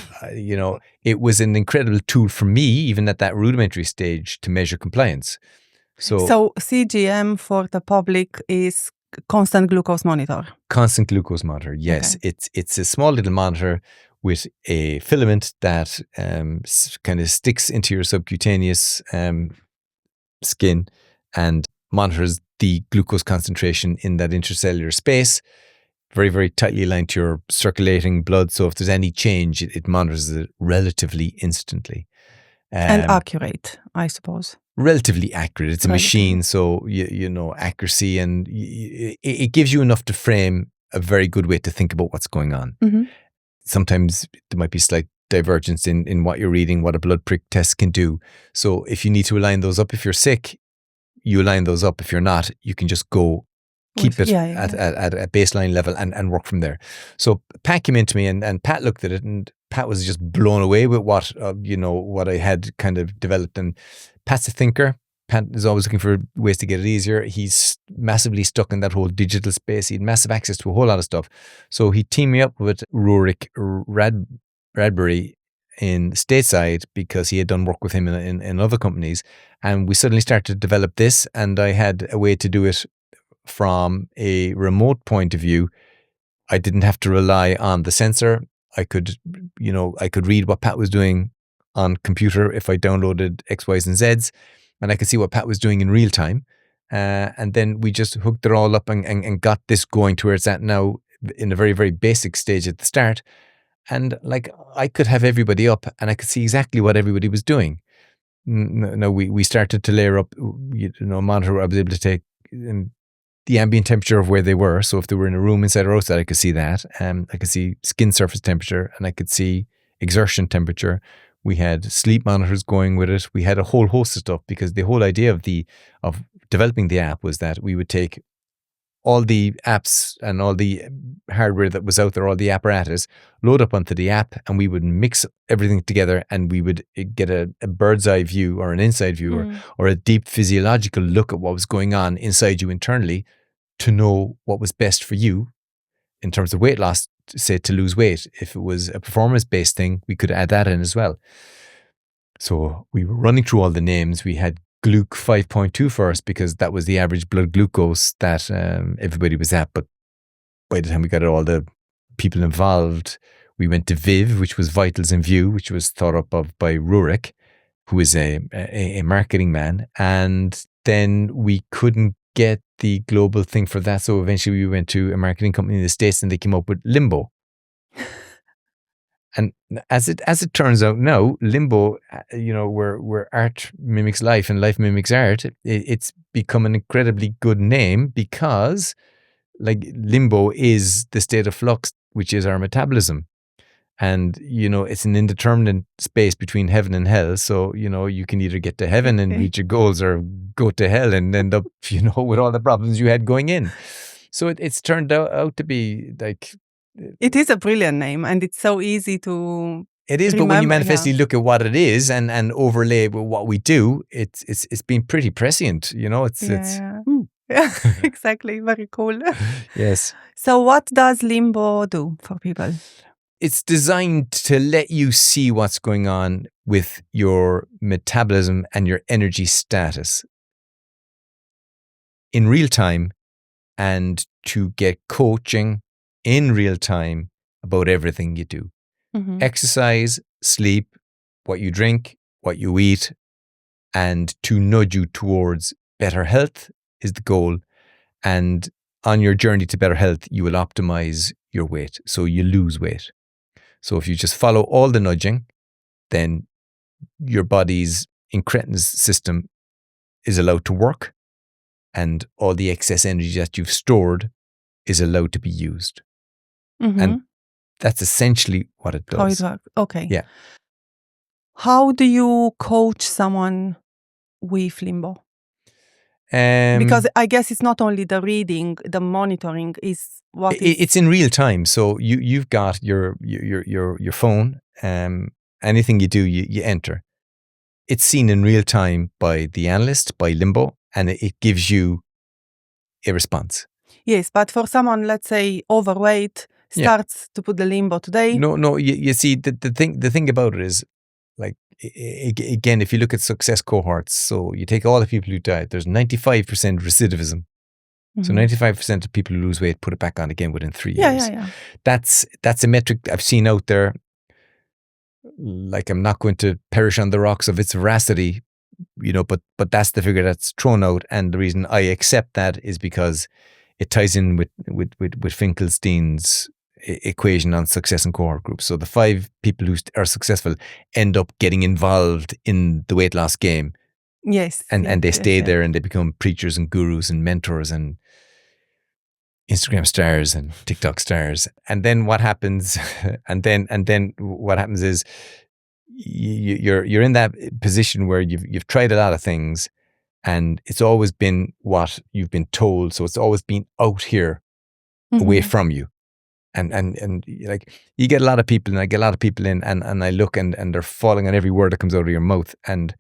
Speaker 1: it was an incredible tool for me, even at that rudimentary stage, to measure compliance.
Speaker 3: So CGM for the public is constant glucose monitor.
Speaker 1: Constant glucose monitor, yes. Okay. It's a small little monitor with a filament that kind of sticks into your subcutaneous skin and monitors the glucose concentration in that intracellular space, very, very tightly aligned to your circulating blood. So if there's any change, it monitors it relatively instantly.
Speaker 3: And accurate, I suppose.
Speaker 1: Relatively accurate. It's a machine, so you know, accuracy, and it gives you enough to frame a very good way to think about what's going on.
Speaker 3: Mm-hmm.
Speaker 1: Sometimes there might be slight divergence in what you're reading, what a blood prick test can do. So if you need to align those up, if you're sick, you align those up. If you're not, you can just go keep it at a baseline level and work from there. So Pat came into me and Pat looked at it, and Pat was just blown away with what I had kind of developed. And Pat's a thinker. Pat is always looking for ways to get it easier. He's massively stuck in that whole digital space. He had massive access to a whole lot of stuff. So he teamed me up with Rurik Radbury in stateside, because he had done work with him in other companies. And we suddenly started to develop this, and I had a way to do it from a remote point of view. I didn't have to rely on the sensor. I could read what Pat was doing on computer if I downloaded X, Y's and Z's, and I could see what Pat was doing in real time. And then we just hooked it all up and got this going to where it's at now in a very, very basic stage at the start. And like, I could have everybody up and I could see exactly what everybody was doing. Now we started to layer up, monitor. I was able to take the ambient temperature of where they were. So if they were in a room inside or outside, I could see that. I could see skin surface temperature, and I could see exertion temperature. We had sleep monitors going with it. We had a whole host of stuff, because the whole idea of developing the app was that we would take all the apps and all the hardware that was out there, all the apparatus, load up onto the app, and we would mix everything together, and we would get a bird's eye view or an inside view or a deep physiological look at what was going on inside you internally, to know what was best for you in terms of weight loss, say to lose weight. If it was a performance-based thing, we could add that in as well. So we were running through all the names. We had Gluc 5.2 first, because that was the average blood glucose that everybody was at. But by the time we got all the people involved, we went to Viv, which was Vitals in View, which was thought up of by Rurik, who is a marketing man. And then we couldn't get the global thing for that. So eventually we went to a marketing company in the States, and they came up with Limbo. And as it turns out now, Limbo, where art mimics life and life mimics art, it's become an incredibly good name, because like limbo is the state of flux, which is our metabolism. And, it's an indeterminate space between heaven and hell. So, you can either get to heaven and reach your goals, or go to hell and end up, with all the problems you had going in. So it's turned out to be like...
Speaker 3: It is a brilliant name, and it's so easy to...
Speaker 1: It is, but when you manifestly look at what it is and overlay with what we do, it's been pretty prescient,
Speaker 3: Yeah, exactly. Very cool.
Speaker 1: Yes.
Speaker 3: So what does Limbo do for people?
Speaker 1: It's designed to let you see what's going on with your metabolism and your energy status in real time, and to get coaching in real time about everything you do.
Speaker 3: Mm-hmm.
Speaker 1: Exercise, sleep, what you drink, what you eat, and to nudge you towards better health is the goal. And on your journey to better health, you will optimize your weight, so you lose weight. So if you just follow all the nudging, then your body's incretin system is allowed to work, and all the excess energy that you've stored is allowed to be used.
Speaker 3: Mm-hmm.
Speaker 1: And that's essentially what it does.
Speaker 3: How it works. Okay.
Speaker 1: Yeah.
Speaker 3: How do you coach someone with Limbo? Because I guess it's not only the reading, the monitoring is what
Speaker 1: it's in real time. So you've got your phone. Anything you do, you enter. It's seen in real time by the analyst, by Limbo, and it gives you a response.
Speaker 3: Yes, but for someone, let's say, overweight, starts to put the Limbo today.
Speaker 1: No. You see, the thing about it is, like, again, if you look at success cohorts, so you take all the people who died, there's 95% recidivism. Mm-hmm. So 95% of people who lose weight put it back on again within 3 years.
Speaker 3: Yeah.
Speaker 1: That's a metric I've seen out there. like I'm not going to perish on the rocks of its veracity, but that's the figure that's thrown out. And the reason I accept that is because it ties in with Finkelstein's equation on success in cohort groups. So the 5 people who are successful end up getting involved in the weight loss game.
Speaker 3: Yes.
Speaker 1: And they stay there and they become preachers and gurus and mentors and Instagram stars and TikTok stars. And then what happens? And then what happens is you're in that position where you've tried a lot of things, and it's always been what you've been told. So it's always been out here, away from you. And like you get a lot of people, and I get a lot of people in, and I look and they're falling on every word that comes out of your mouth. And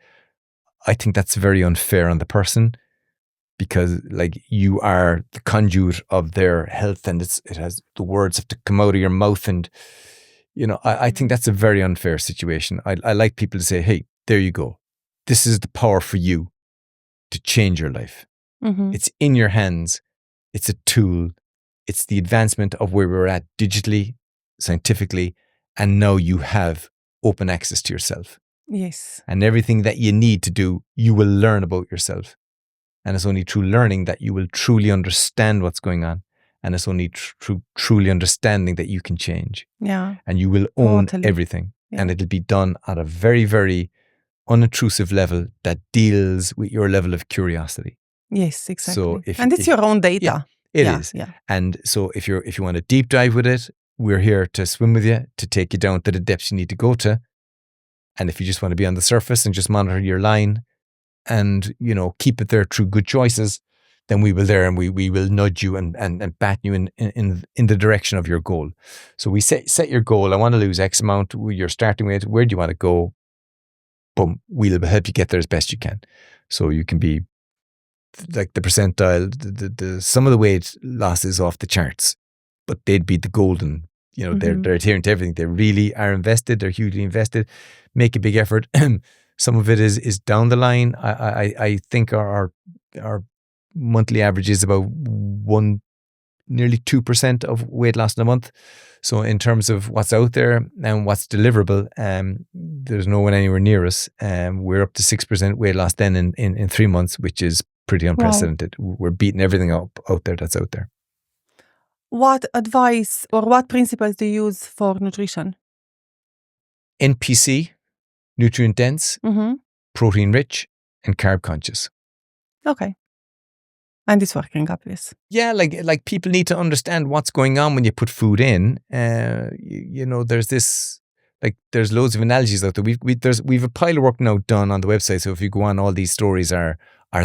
Speaker 1: I think that's very unfair on the person, because like you are the conduit of their health, and it has the words have to come out of your mouth. And, I think that's a very unfair situation. I like people to say, hey, there you go. This is the power for you to change your life. It's in your hands. It's a tool. It's the advancement of where we're at digitally, scientifically, and now you have open access to yourself.
Speaker 3: Yes.
Speaker 1: And everything that you need to do, you will learn about yourself. And it's only through learning that you will truly understand what's going on. And it's only through truly understanding that you can change.
Speaker 3: Yeah.
Speaker 1: And you will own
Speaker 3: Totally.
Speaker 1: everything.
Speaker 3: Yeah.
Speaker 1: And it'll be done at a very, very unintrusive level that deals with your level of curiosity.
Speaker 3: Yes, exactly.
Speaker 1: So
Speaker 3: and it's your own data.
Speaker 1: It is.
Speaker 3: Yeah.
Speaker 1: And so if you want to deep dive with it, we're here to swim with you, to take you down to the depths you need to go to. And if you just want to be on the surface and just monitor your line and, keep it there through good choices, then we will there, and we will nudge you and bat you in the direction of your goal. So we set your goal. I want to lose X amount. You're starting with, where do you want to go? Boom. We'll help you get there as best you can. So you can be like the percentile, the some of the weight loss is off the charts, but they'd be the golden. They're adhering to everything. They really are invested. They're hugely invested. Make a big effort. Some of it is down the line. I think our monthly average is about nearly 2% of weight loss in a month. So in terms of what's out there and what's deliverable, there's no one anywhere near us. We're up to 6% weight loss then in 3 months, which is pretty unprecedented. Wow. We're beating everything up out there that's out there.
Speaker 3: What advice or what principles do you use for nutrition?
Speaker 1: NPC, nutrient dense, protein rich, and carb conscious.
Speaker 3: Okay. And it's working, obvious.
Speaker 1: Yeah, like people need to understand what's going on when you put food in. There's this, there's loads of analogies out there. We've a pile of work now done on the website. So if you go on, all these stories are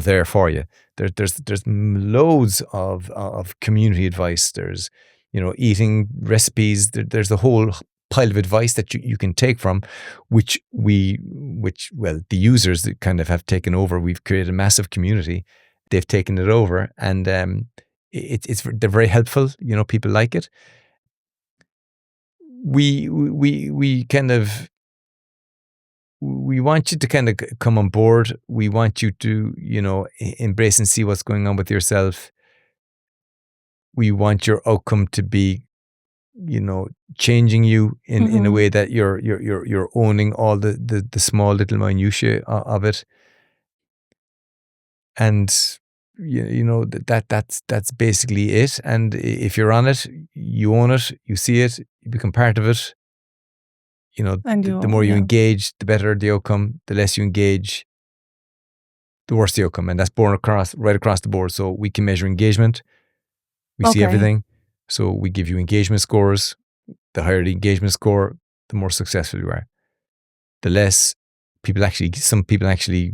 Speaker 1: there for you. There's loads of community advice. There's, eating recipes. There's a whole pile of advice that you can take from, which the users that kind of have taken over. We've created a massive community. They've taken it over, and they're very helpful. People like it. We want you to kind of come on board. We want you to, embrace and see what's going on with yourself. We want your outcome to be, changing you in a way that you're owning all the small little minutiae of it. And that's basically it. And if you're on it, you own it, you see it, you become part of it. The more you engage, the better the outcome. The less you engage, the worse the outcome. And that's born right across the board. So we can measure engagement. We see everything. So we give you engagement scores. The higher the engagement score, the more successful you are. The less some people actually,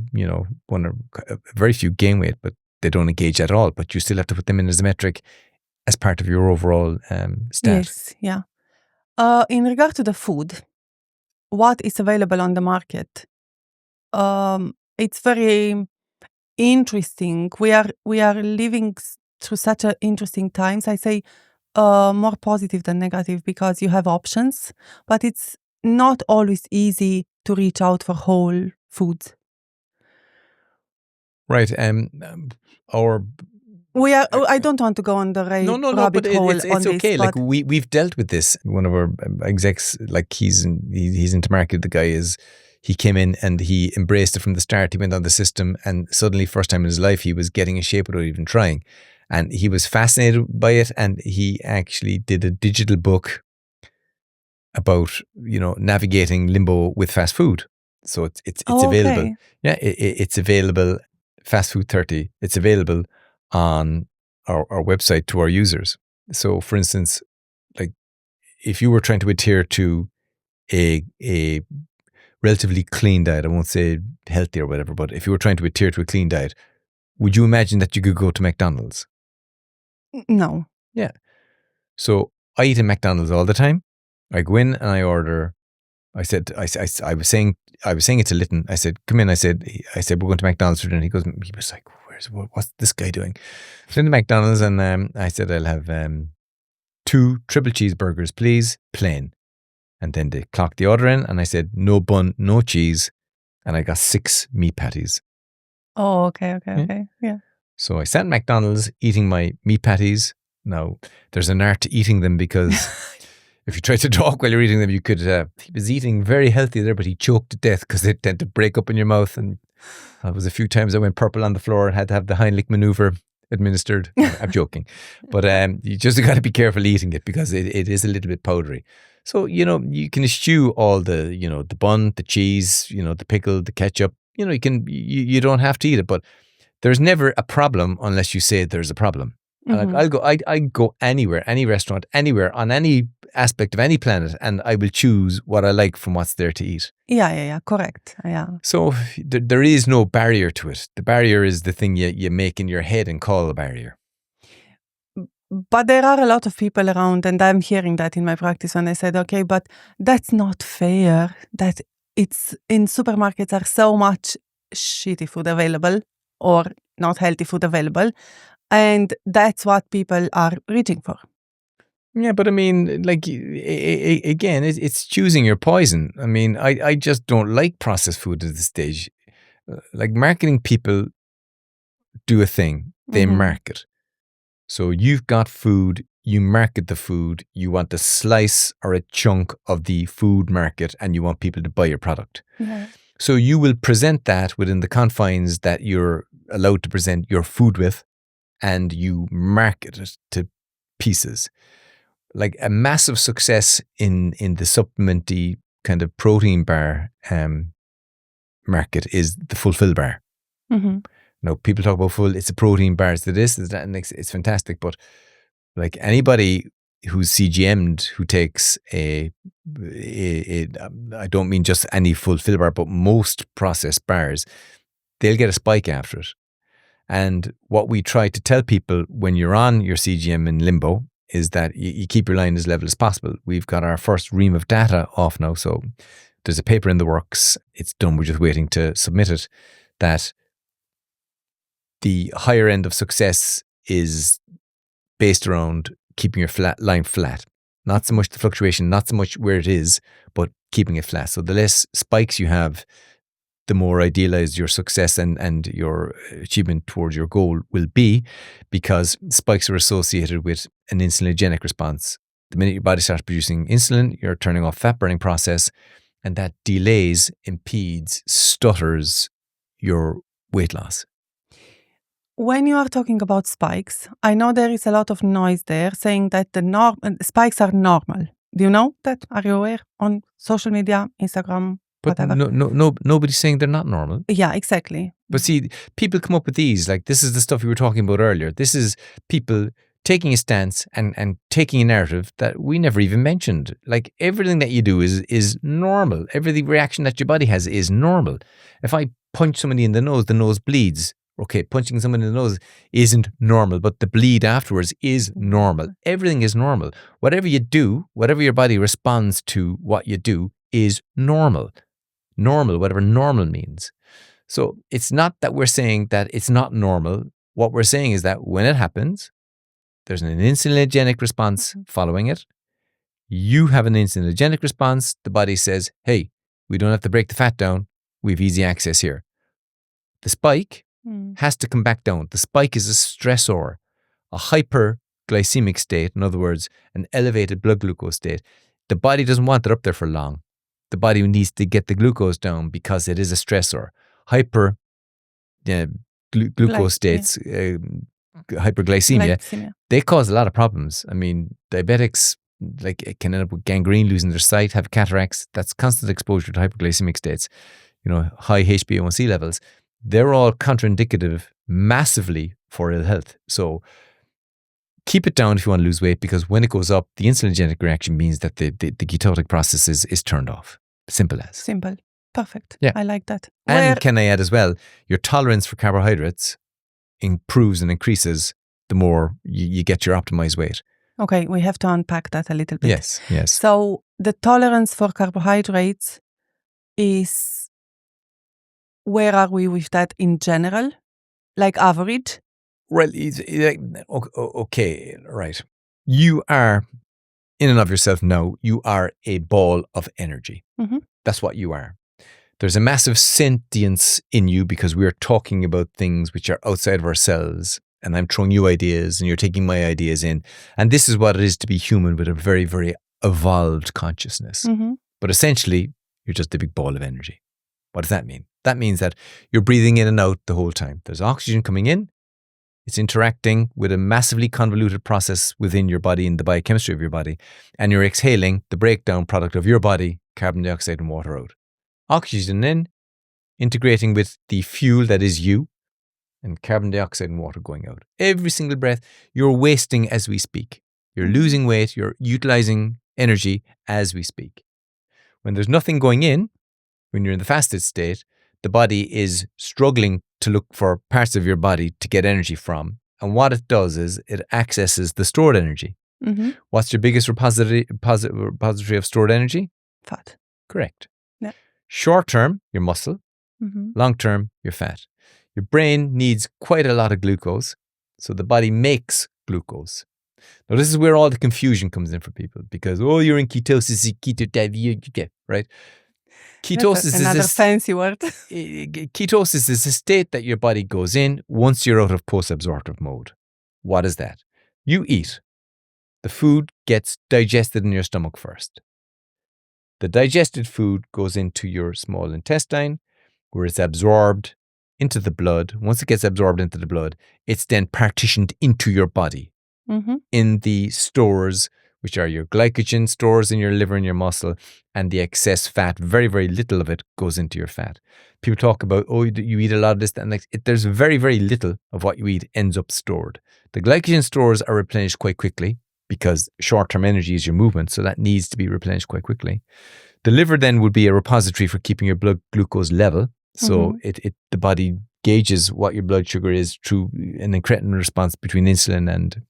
Speaker 1: want to, very few gain weight, but they don't engage at all. But you still have to put them in as a metric as part of your overall stat.
Speaker 3: Yes, yeah. In regard to the food, what is available on the market? It's very interesting. We are living through such interesting times. I say more positive than negative, because you have options, but it's not always easy to reach out for whole foods.
Speaker 1: Right. Our
Speaker 3: I don't want to go on the rabbit hole
Speaker 1: it's
Speaker 3: on
Speaker 1: okay.
Speaker 3: this.
Speaker 1: Like we've dealt with this. One of our execs, like he's into market. The guy he came in and he embraced it from the start. He went on the system, and suddenly, first time in his life, he was getting in shape without even trying. And he was fascinated by it, and he actually did a digital book about navigating Limbo with fast food. So it's available.
Speaker 3: Okay.
Speaker 1: Yeah, it's available. Fast Food 30. It's available on our website to our users. So, for instance, like if you were trying to adhere to a relatively clean diet, I won't say healthy or whatever, but if you were trying to adhere to a clean diet, would you imagine that you could go to McDonald's?
Speaker 3: No.
Speaker 1: Yeah. So I eat at McDonald's all the time. I go in and I order. I was saying it to Lytton. I said, come in. I said, we're going to McDonald's for dinner. He was like, what's this guy doing? So in the McDonald's, and I said, I'll have 2 triple cheeseburgers, please, plain. And then they clocked the order in, and I said, no bun, no cheese, and I got 6 meat patties.
Speaker 3: Oh, okay. Yeah.
Speaker 1: So I sat at McDonald's eating my meat patties. Now, there's an art to eating them because if you try to talk while you're eating them, you could. He was eating very healthy there, but he choked to death because they tend to break up in your mouth. And there was a few times I went purple on the floor and had to have the Heimlich maneuver administered. I'm joking. But you just got to be careful eating it because it is a little bit powdery. So, you can eschew all the, the bun, the cheese, the pickle, the ketchup. You don't have to eat it, but there's never a problem unless you say there's a problem.
Speaker 3: Mm-hmm.
Speaker 1: I'd go anywhere, any restaurant, anywhere, on any aspect of any planet, and I will choose what I like from what's there to eat.
Speaker 3: Yeah, correct. Yeah.
Speaker 1: So there is no barrier to it. The barrier is the thing you make in your head and call a barrier.
Speaker 3: But there are a lot of people around, and I'm hearing that in my practice when I said, okay, but that's not fair, that it's in supermarkets are so much shitty food available or not healthy food available. And that's what people are reaching for.
Speaker 1: Yeah, but I mean, like, again, it's choosing your poison. I mean, I just don't like processed food at this stage. Like, marketing people do a thing. They market. So you've got food, you market the food, you want a slice or a chunk of the food market, and you want people to buy your product.
Speaker 3: Yeah.
Speaker 1: So you will present that within the confines that you're allowed to present your food with, and you market it to pieces. Like a massive success in the supplementy kind of protein bar market is the Fulfill bar.
Speaker 3: Mm-hmm.
Speaker 1: Now, people talk about it's a protein bar, it's this, it's that, and it's fantastic. But like anybody who's CGM'd, who takes I don't mean just any Fulfill bar, but most processed bars, they'll get a spike after it. And what we try to tell people when you're on your CGM in Limbo is that you keep your line as level as possible. We've got our first ream of data off now, so there's a paper in the works. It's done. We're just waiting to submit it. That the higher end of success is based around keeping your line flat. Not so much the fluctuation, not so much where it is, but keeping it flat. So the less spikes you have, the more idealized your success and your achievement towards your goal will be, because spikes are associated with an insulinogenic response. The minute your body starts producing insulin, you're turning off fat burning process, and that delays, impedes, stutters your weight loss.
Speaker 3: When you are talking about spikes, I know there is a lot of noise there saying that the spikes are normal. Do you know that? Are you aware? On social media, Instagram,
Speaker 1: but
Speaker 3: whatever.
Speaker 1: Nobody's saying they're not normal.
Speaker 3: Yeah, exactly.
Speaker 1: But see, people come up with these, like this is the stuff we were talking about earlier. This is people taking a stance and taking a narrative that we never even mentioned. Like everything that you do is normal. Every reaction that your body has is normal. If I punch somebody in the nose bleeds. Okay, punching someone in the nose isn't normal, but the bleed afterwards is normal. Everything is normal. Whatever you do, whatever your body responds to what you do is normal. Normal, whatever normal means. So it's not that we're saying that it's not normal. What we're saying is that when it happens, there's an insulinogenic response following it. You have an insulinogenic response. The body says, hey, we don't have to break the fat down. We have easy access here. The spike has to come back down. The spike is a stressor. a hyperglycemic state, in other words, an elevated blood glucose state, the body doesn't want it up there for long. The body needs to get the glucose down because it is a stressor. Glucose states, hyperglycemia, they cause a lot of problems. I mean, diabetics it can end up with gangrene, losing their sight, have cataracts. That's constant exposure to hyperglycemic states. High HbA1c levels. They're all contraindicative massively for ill health. So keep it down if you want to lose weight, because when it goes up, the insulinogenic reaction means that the ketotic process is turned off. Simple as.
Speaker 3: Simple. Perfect.
Speaker 1: Yeah.
Speaker 3: I like that.
Speaker 1: And can I add as well, your tolerance for carbohydrates improves and increases the more you get your optimized weight.
Speaker 3: Okay, we have to unpack that a little bit.
Speaker 1: Yes.
Speaker 3: So the tolerance for carbohydrates is, where are we with that in general? Like average?
Speaker 1: Well, okay, right. You are, in and of yourself now, you are a ball of energy.
Speaker 3: Mm-hmm.
Speaker 1: That's what you are. There's a massive sentience in you because we're talking about things which are outside of ourselves, and I'm throwing you ideas and you're taking my ideas in. And this is what it is to be human with a very, very evolved consciousness.
Speaker 3: Mm-hmm.
Speaker 1: But essentially, you're just a big ball of energy. What does that mean? That means that you're breathing in and out the whole time. There's oxygen coming in. It's interacting with a massively convoluted process within your body and the biochemistry of your body. And you're exhaling the breakdown product of your body, carbon dioxide and water out. Oxygen in, integrating with the fuel that is you, and carbon dioxide and water going out. Every single breath, you're wasting as we speak. You're losing weight, you're utilizing energy as we speak. When there's nothing going in, when you're in the fasted state, the body is struggling to look for parts of your body to get energy from. And what it does is it accesses the stored energy.
Speaker 3: Mm-hmm.
Speaker 1: What's your biggest repository of stored energy?
Speaker 3: Fat.
Speaker 1: Correct.
Speaker 3: Yeah.
Speaker 1: Short term, your muscle.
Speaker 3: Mm-hmm.
Speaker 1: Long term, your fat. Your brain needs quite a lot of glucose, so the body makes glucose. Now, this is where all the confusion comes in for people because, you're in ketosis, right? Ketosis
Speaker 3: another
Speaker 1: is
Speaker 3: fancy word.
Speaker 1: Ketosis is a state that your body goes in once you're out of post-absorptive mode. What is that? You eat. The food gets digested in your stomach first. The digested food goes into your small intestine, where it's absorbed into the blood. Once it gets absorbed into the blood, it's then partitioned into your body in the stores, which are your glycogen stores in your liver and your muscle, and the excess fat. Very, very little of it goes into your fat. People talk about, you eat a lot of this, and there's very, very little of what you eat ends up stored. The glycogen stores are replenished quite quickly because short-term energy is your movement, so that needs to be replenished quite quickly. The liver then would be a repository for keeping your blood glucose level. So the body gauges what your blood sugar is through an incretin response between insulin and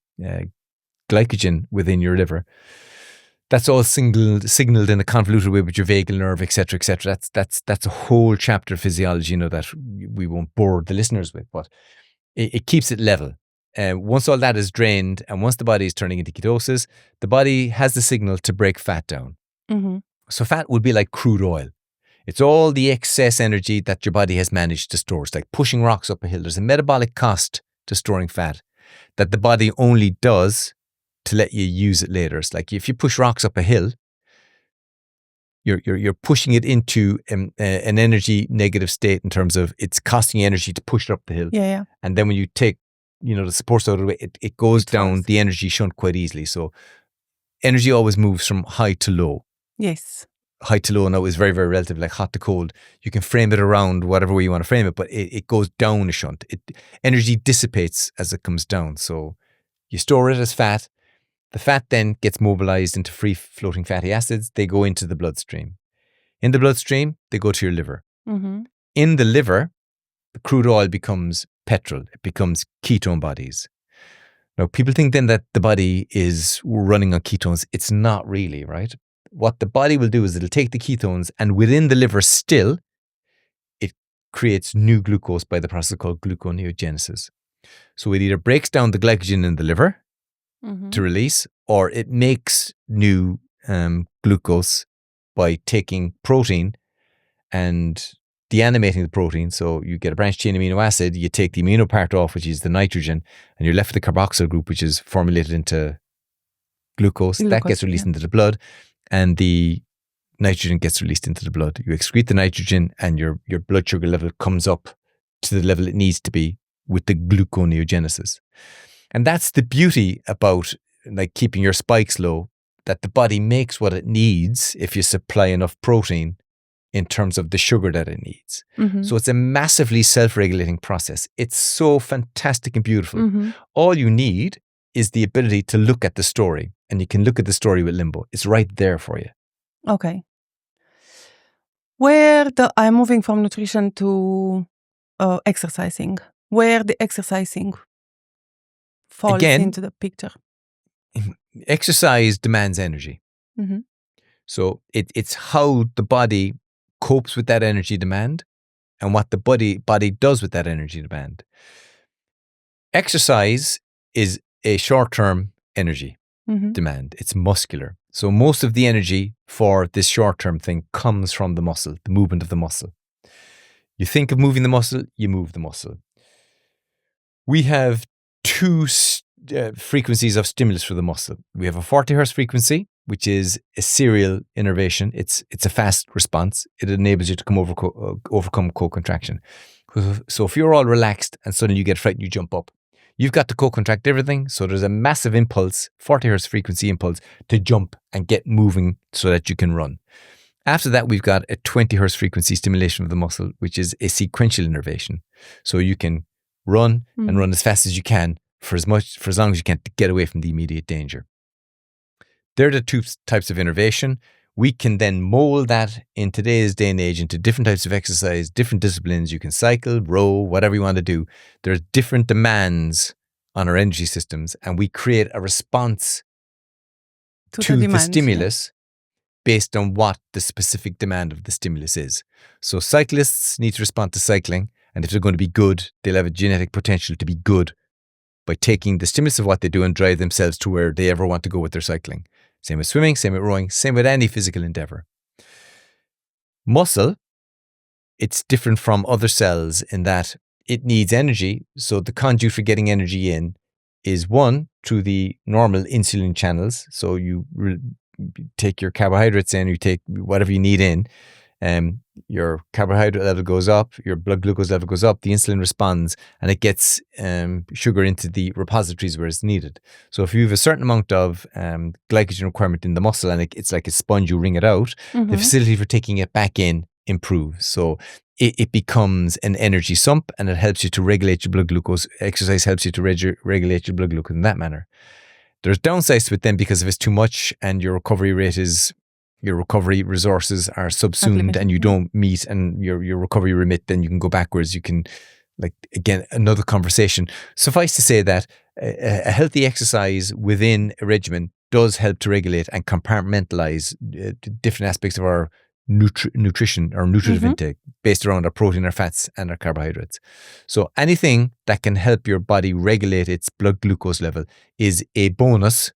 Speaker 1: glycogen within your liver. That's all signaled in a convoluted way with your vagal nerve, etc., etc. That's a whole chapter of physiology, that we won't bore the listeners with, but it keeps it level. Once all that is drained, and once the body is turning into ketosis, the body has the signal to break fat down.
Speaker 3: Mm-hmm.
Speaker 1: So fat would be like crude oil. It's all the excess energy that your body has managed to store. It's like pushing rocks up a hill. There's a metabolic cost to storing fat that the body only does to let you use it later. It's like if you push rocks up a hill, you're pushing it into an energy negative state in terms of it's costing you energy to push it up the hill.
Speaker 3: Yeah.
Speaker 1: And then when you take the supports out of the way, it goes down the energy shunt quite easily. So energy always moves from high to low.
Speaker 3: Yes.
Speaker 1: High to low now is very, very relative, like hot to cold. You can frame it around whatever way you want to frame it, but it goes down a shunt. Energy dissipates as it comes down. So you store it as fat. The fat then gets mobilized into free floating fatty acids. They go into the bloodstream. In the bloodstream, they go to your liver.
Speaker 3: Mm-hmm.
Speaker 1: In the liver, the crude oil becomes petrol. It becomes ketone bodies. Now, people think then that the body is running on ketones. It's not really, right? What the body will do is it'll take the ketones, and within the liver still, it creates new glucose by the process called gluconeogenesis. So it either breaks down the glycogen in the liver to release, or it makes new glucose by taking protein and deanimating the protein. So you get a branched chain amino acid, you take the amino part off, which is the nitrogen, and you're left with the carboxyl group, which is formulated into glucose. That gets released into the blood, and the nitrogen gets released into the blood. You excrete the nitrogen, and your blood sugar level comes up to the level it needs to be with the gluconeogenesis. And that's the beauty about like keeping your spikes low, that the body makes what it needs if you supply enough protein in terms of the sugar that it needs. So it's a massively self-regulating process. It's so fantastic and beautiful. All you need is the ability to look at the story, and you can look at the story with Limbo. It's right there for you.
Speaker 3: Okay. I'm moving from nutrition to exercising. Where the exercising falls into the picture.
Speaker 1: Exercise demands energy. So it's how the body copes with that energy demand and what the body does with that energy demand. Exercise is a short-term energy demand. It's muscular. So most of the energy for this short-term thing comes from the muscle, the movement of the muscle. You think of moving the muscle, you move the muscle. We have two frequencies of stimulus for the muscle. We have a 40 hertz frequency, which is a serial innervation. It's a fast response. It enables you to overcome co-contraction. So if you're all relaxed and suddenly you get frightened, you jump up. You've got to co-contract everything. So there's a massive impulse, 40 hertz frequency impulse, to jump and get moving so that you can run. After that, we've got a 20 hertz frequency stimulation of the muscle, which is a sequential innervation. So you can run and run as fast as you can for as long as you can to get away from the immediate danger. They're the two types of innervation. We can then mold that in today's day and age into different types of exercise, different disciplines. You can cycle, row, whatever you want to do. There's different demands on our energy systems, and we create a response to the stimulus based on what the specific demand of the stimulus is. So cyclists need to respond to cycling, and if they're going to be good, they'll have a genetic potential to be good by taking the stimulus of what they do and drive themselves to where they ever want to go with their cycling. Same with swimming, same with rowing, same with any physical endeavor. Muscle, it's different from other cells in that it needs energy. So the conduit for getting energy in is one, through the normal insulin channels. So you take your carbohydrates in, you take whatever you need in, your carbohydrate level goes up, your blood glucose level goes up, the insulin responds, and it gets sugar into the repositories where it's needed. So if you have a certain amount of glycogen requirement in the muscle and it's like a sponge, you wring it out, the facility for taking it back in improves. So it becomes an energy sump, and it helps you to regulate your blood glucose. Exercise helps you to regulate your blood glucose in that manner. There's downsides to it then, because if it's too much and your recovery resources are subsumed and you don't meet and your recovery remit, then you can go backwards. You can, like, again, another conversation. Suffice to say that a healthy exercise within a regimen does help to regulate and compartmentalize different aspects of our nutrition or nutritive intake based around our protein, our fats, and our carbohydrates. So anything that can help your body regulate its blood glucose level is a bonus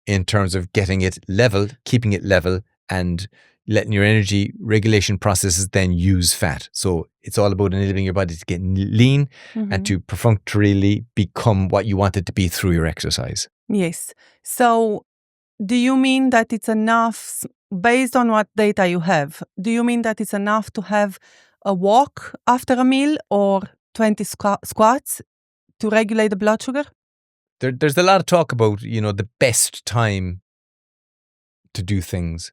Speaker 1: in terms of getting it level, keeping it level, and letting your energy regulation processes then use fat. So it's all about enabling your body to get lean and to perfunctorily become what you want it to be through your exercise.
Speaker 3: Yes. So do you mean that it's enough, based on what data you have, do you mean that it's enough to have a walk after a meal or 20 squats to regulate the blood sugar?
Speaker 1: There's a lot of talk about, the best time to do things.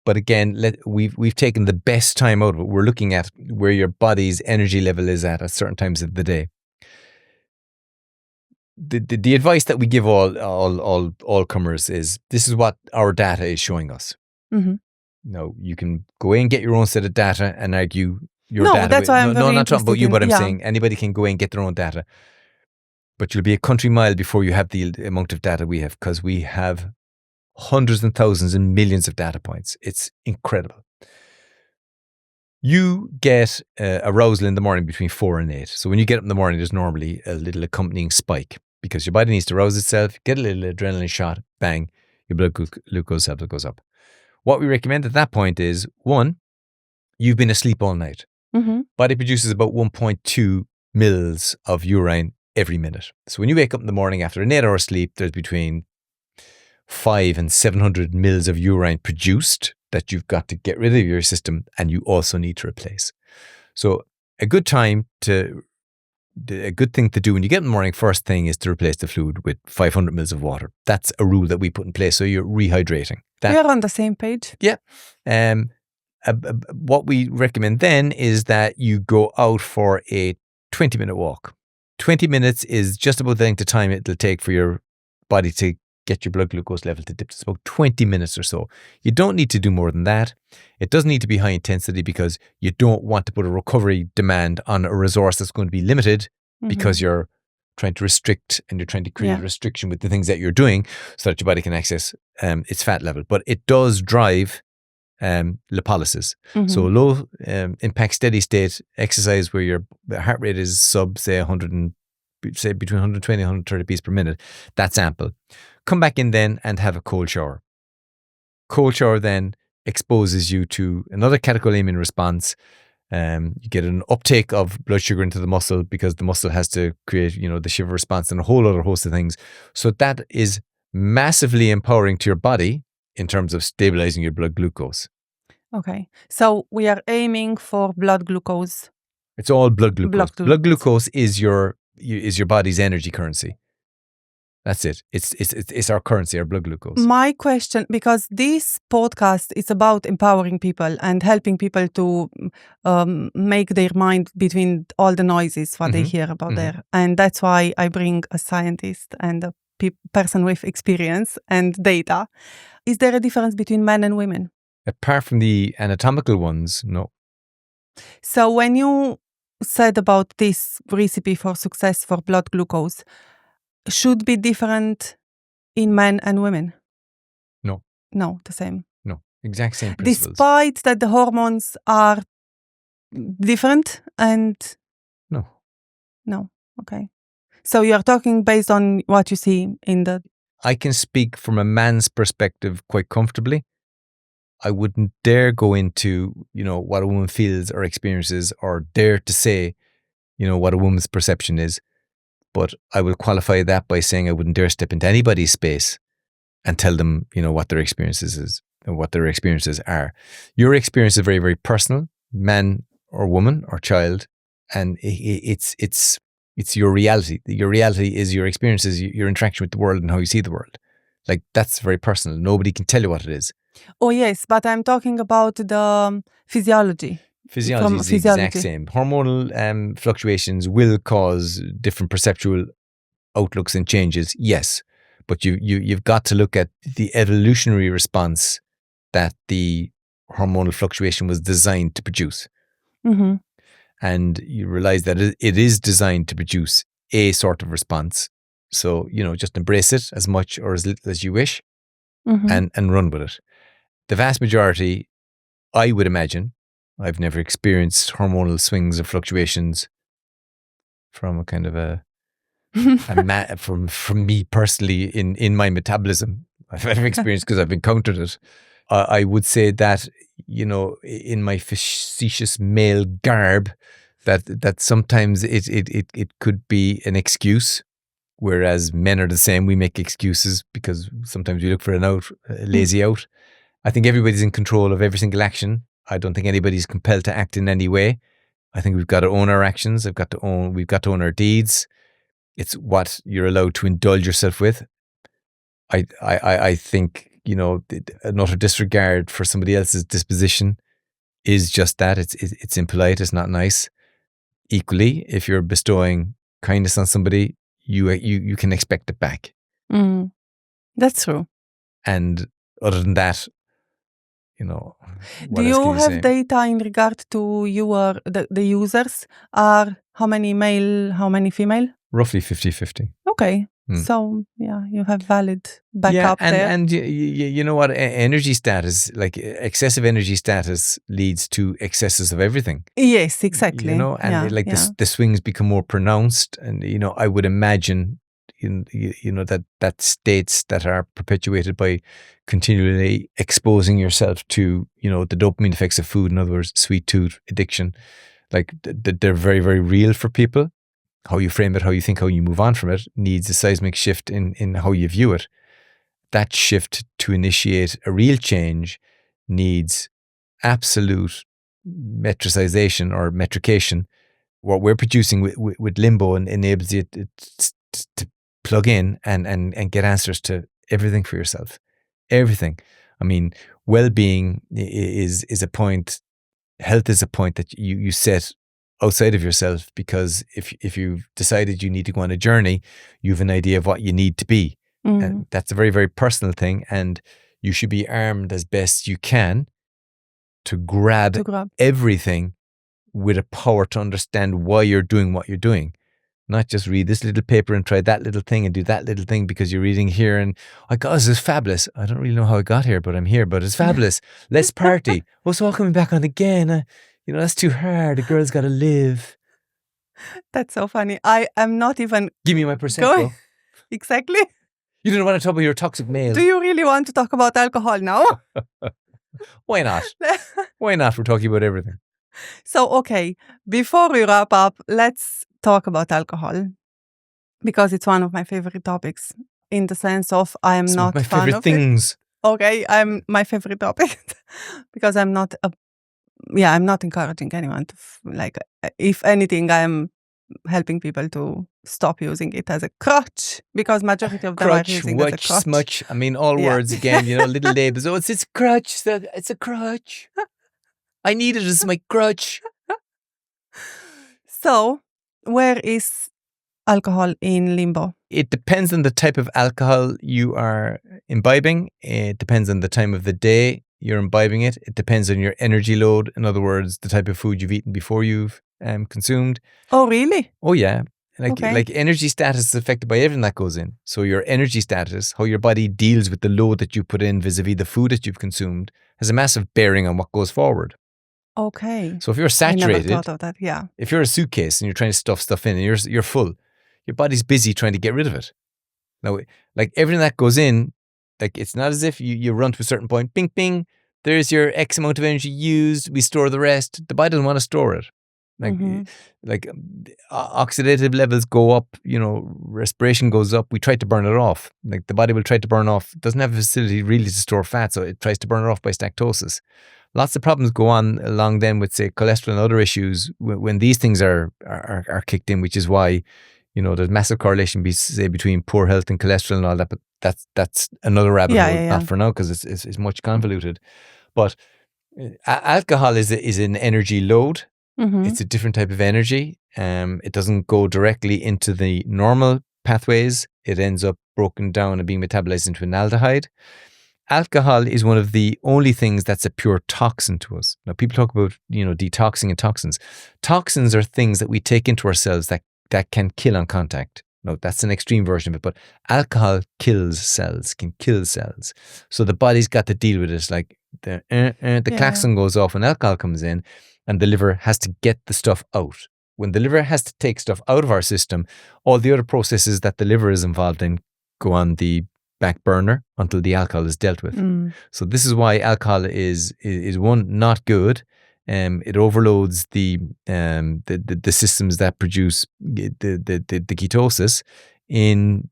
Speaker 1: But again, we've taken the best time out of it. We're looking at where your body's energy level is at certain times of the day. The advice that we give all comers is, this is what our data is showing us. Now, you can go in and get your own set of data and argue your data.
Speaker 3: That's why I'm
Speaker 1: not talking about you, but I'm saying anybody can go in and get their own data. But you'll be a country mile before you have the amount of data we have, because we have hundreds and thousands and millions of data points. It's incredible. You get arousal in the morning between 4 and 8. So when you get up in the morning, there's normally a little accompanying spike, because your body needs to arouse itself, get a little adrenaline shot, bang, your blood glucose level goes up. What we recommend at that point is, one, you've been asleep all night.
Speaker 3: Mm-hmm.
Speaker 1: Body produces about 1.2 mils of urine every minute. So when you wake up in the morning after an 8-hour sleep, there's between 500 and 700 mils of urine produced that you've got to get rid of your system, and you also need to replace. So a good thing to do when you get in the morning, first thing, is to replace the fluid with 500 mils of water. That's a rule that we put in place. So you're rehydrating.
Speaker 3: We're on the same page.
Speaker 1: Yeah. What we recommend then is that you go out for a 20-minute walk. 20 minutes is just about the length of time it'll take for your body to get your blood glucose level to dip. It's about 20 minutes or so. You don't need to do more than that. It doesn't need to be high intensity because you don't want to put a recovery demand on a resource that's going to be limited because you're trying to restrict and you're trying to create a restriction with the things that you're doing so that your body can access its fat level. But it does drive lipolysis. So low impact steady state exercise where your heart rate is sub, say, between 120 and 130 beats per minute, that's ample. Come back in then and have a cold shower. Cold shower then exposes you to another catecholamine response. You get an uptake of blood sugar into the muscle because the muscle has to create, the shiver response and a whole other host of things. So that is massively empowering to your body in terms of stabilizing your blood glucose.
Speaker 3: Okay. So we are aiming for blood glucose.
Speaker 1: It's all blood glucose. Blood glucose is your body's energy currency. That's it. It's our currency, our blood glucose.
Speaker 3: My question, because this podcast is about empowering people and helping people to make their mind between all the noises what they hear about there. And that's why I bring a scientist and a person with experience and data. Is there a difference between men and women?
Speaker 1: Apart from the anatomical ones, no.
Speaker 3: So when you said about this recipe for success for blood glucose, should be different in men and women?
Speaker 1: No.
Speaker 3: No, the same.
Speaker 1: No, exact same principles.
Speaker 3: Despite that the hormones are different and...
Speaker 1: No.
Speaker 3: No, okay. So you're talking based on what you see in the...
Speaker 1: I can speak from a man's perspective quite comfortably. I wouldn't dare go into, what a woman feels or experiences, or dare to say, what a woman's perception is. But I will qualify that by saying I wouldn't dare step into anybody's space and tell them, what their experiences is and what their experiences are. Your experience is very, very personal, man or woman or child, and it's your reality. Your reality is your experiences, your interaction with the world and how you see the world. Like, that's very personal. Nobody can tell you what it is.
Speaker 3: Oh, yes, but I'm talking about the physiology.
Speaker 1: Physiology is the exact same. Hormonal fluctuations will cause different perceptual outlooks and changes, yes. But you've got to look at the evolutionary response that the hormonal fluctuation was designed to produce.
Speaker 3: Mm-hmm.
Speaker 1: And you realize that it is designed to produce a sort of response. So, just embrace it as much or as little as you wish and run with it. The vast majority, I would imagine, I've never experienced hormonal swings or fluctuations from a kind of from me personally in my metabolism. I've never experienced because I've encountered it. I would say that, in my facetious male garb, that sometimes it could be an excuse, whereas men are the same. We make excuses because sometimes we look for a lazy out. I think everybody's in control of every single action. I don't think anybody's compelled to act in any way. I think we've got to own our actions. We've got to own our deeds. It's what you're allowed to indulge yourself with. I think, an utter disregard for somebody else's disposition is just that. It's impolite. It's not nice. Equally, if you're bestowing kindness on somebody, you can expect it back.
Speaker 3: That's true.
Speaker 1: And other than that,
Speaker 3: do you have data in regard to the users? Are how many male, how many female?
Speaker 1: Roughly 50-50.
Speaker 3: Okay. So, you have valid backup there.
Speaker 1: And you know what? Energy status, like excessive energy status, leads to excesses of everything.
Speaker 3: Yes, exactly.
Speaker 1: The swings become more pronounced. And, I would imagine, that states that are perpetuated by continually exposing yourself to, the dopamine effects of food. In other words, sweet tooth addiction, like they're very, very real for people. How you frame it, how you think, how you move on from it needs a seismic shift in how you view it. That shift to initiate a real change needs absolute metricization or metrication. What we're producing with Limbo enables you to plug in and get answers to everything for yourself. Everything. I mean, well-being is a point, health is a point that you set outside of yourself, because if you've decided you need to go on a journey, you have an idea of what you need to be. And that's a very, very personal thing, and you should be armed as best you can to grab everything with a power to understand why you're doing what you're doing. Not just read this little paper and try that little thing and do that little thing because you're reading here and, oh God, this is fabulous. I don't really know how I got here, but I'm here, but it's fabulous. Let's party. Oh, it's all coming back on again. That's too hard. A girl's got to live.
Speaker 3: That's so funny. I am not even...
Speaker 1: Give me my Prosecco.
Speaker 3: Exactly.
Speaker 1: You didn't want to talk about your toxic male.
Speaker 3: Do you really want to talk about alcohol now?
Speaker 1: Why not? Why not? We're talking about everything.
Speaker 3: So, okay, before we wrap up, let's talk about alcohol, because it's one of my favorite topics, in the sense of I am not
Speaker 1: my
Speaker 3: fan
Speaker 1: favorite
Speaker 3: of
Speaker 1: things.
Speaker 3: It. Okay, I'm my favorite topic because I'm not encouraging anyone to if anything, I'm helping people to stop using it as a crutch, because majority of them are using it as a crutch.
Speaker 1: Smutch. I mean, all words again, little labels. Oh, it's a crutch. It's a crutch. I need it as my crutch.
Speaker 3: So, where is alcohol in Limbo?
Speaker 1: It depends on the type of alcohol you are imbibing. It depends on the time of the day you're imbibing it. It depends on your energy load. In other words, the type of food you've eaten before you've consumed.
Speaker 3: Oh, really?
Speaker 1: Oh, yeah. Like energy status is affected by everything that goes in. So your energy status, how your body deals with the load that you put in vis-a-vis the food that you've consumed, has a massive bearing on what goes forward.
Speaker 3: Okay.
Speaker 1: So if you're saturated,
Speaker 3: I never thought of that. Yeah.
Speaker 1: If you're a suitcase and you're trying to stuff stuff in and you're full, your body's busy trying to get rid of it. Now, like everything that goes in, like it's not as if you run to a certain point, bing, bing, there's your X amount of energy used, we store the rest. The body doesn't want to store it. Like oxidative levels go up, respiration goes up. We try to burn it off. Like the body will try to burn off. It doesn't have a facility really to store fat, so it tries to burn it off by stactosis. Lots of problems go on along then with, say, cholesterol and other issues when these things are kicked in, which is why, there's massive correlation between poor health and cholesterol and all that. But that's another rabbit hole, not for now, because it's much convoluted. But alcohol is an energy load. It's a different type of energy. It doesn't go directly into the normal pathways. It ends up broken down and being metabolized into an aldehyde. Alcohol is one of the only things that's a pure toxin to us. Now, people talk about, detoxing and toxins. Toxins are things that we take into ourselves that can kill on contact. No, that's an extreme version of it, but alcohol kills cells, can kill cells. So the body's got to deal with it. Like the klaxon goes off when alcohol comes in, and the liver has to get the stuff out. When the liver has to take stuff out of our system, all the other processes that the liver is involved in go on the back burner until the alcohol is dealt with. So this is why alcohol is one, not good. It overloads the systems that produce the ketosis. In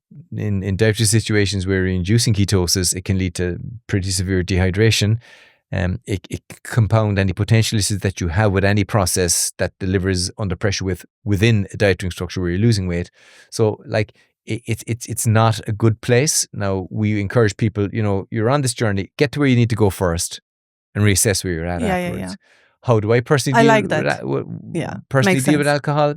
Speaker 1: dietary situations where you're inducing ketosis, it can lead to pretty severe dehydration. It compound any potential issues that you have with any process that the liver is under pressure within a dietary structure where you're losing weight. So like it's not a good place. Now we encourage people, you're on this journey, get to where you need to go first and reassess where you're at afterwards. Yeah. How do I personally deal with alcohol?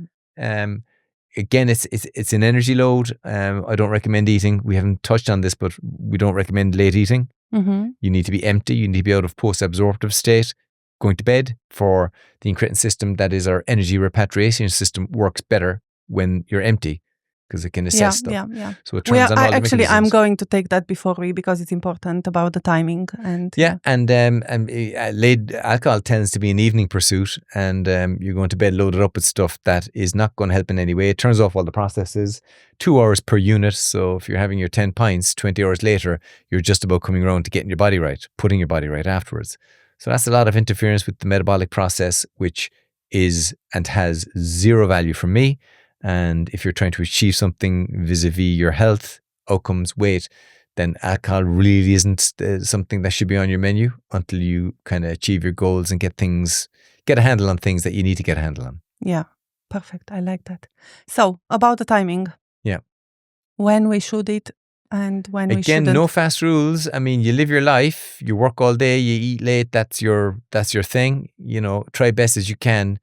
Speaker 1: Again, it's an energy load. I don't recommend eating. We haven't touched on this, but we don't recommend late eating. You need to be empty. You need to be out of post-absorptive state. Going to bed for the incretin system, that is our energy repatriation system, works better when you're empty. because it can assess stuff.
Speaker 3: Yeah.
Speaker 1: So it turns on all the
Speaker 3: actually, I'm
Speaker 1: mechanisms.
Speaker 3: going to take that before because it's important about the timing. And
Speaker 1: lead alcohol tends to be an evening pursuit, and you're going to bed loaded up with stuff that is not going to help in any way. It turns off all the processes. 2 hours per unit. So if you're having your 10 pints, 20 hours later, you're just about coming around to getting your body right, putting your body right afterwards. So that's a lot of interference with the metabolic process, which is and has zero value for me. And if you're trying to achieve something vis-a-vis your health, outcomes, weight, then alcohol really isn't something that should be on your menu until you kind of achieve your goals and get a handle on things that you need to get a handle on.
Speaker 3: Yeah, perfect. I like that. So about the timing.
Speaker 1: Yeah.
Speaker 3: When we should eat and when we shouldn't.
Speaker 1: Again, no fast rules. I mean, you live your life, you work all day, you eat late, that's your thing. Try best as you can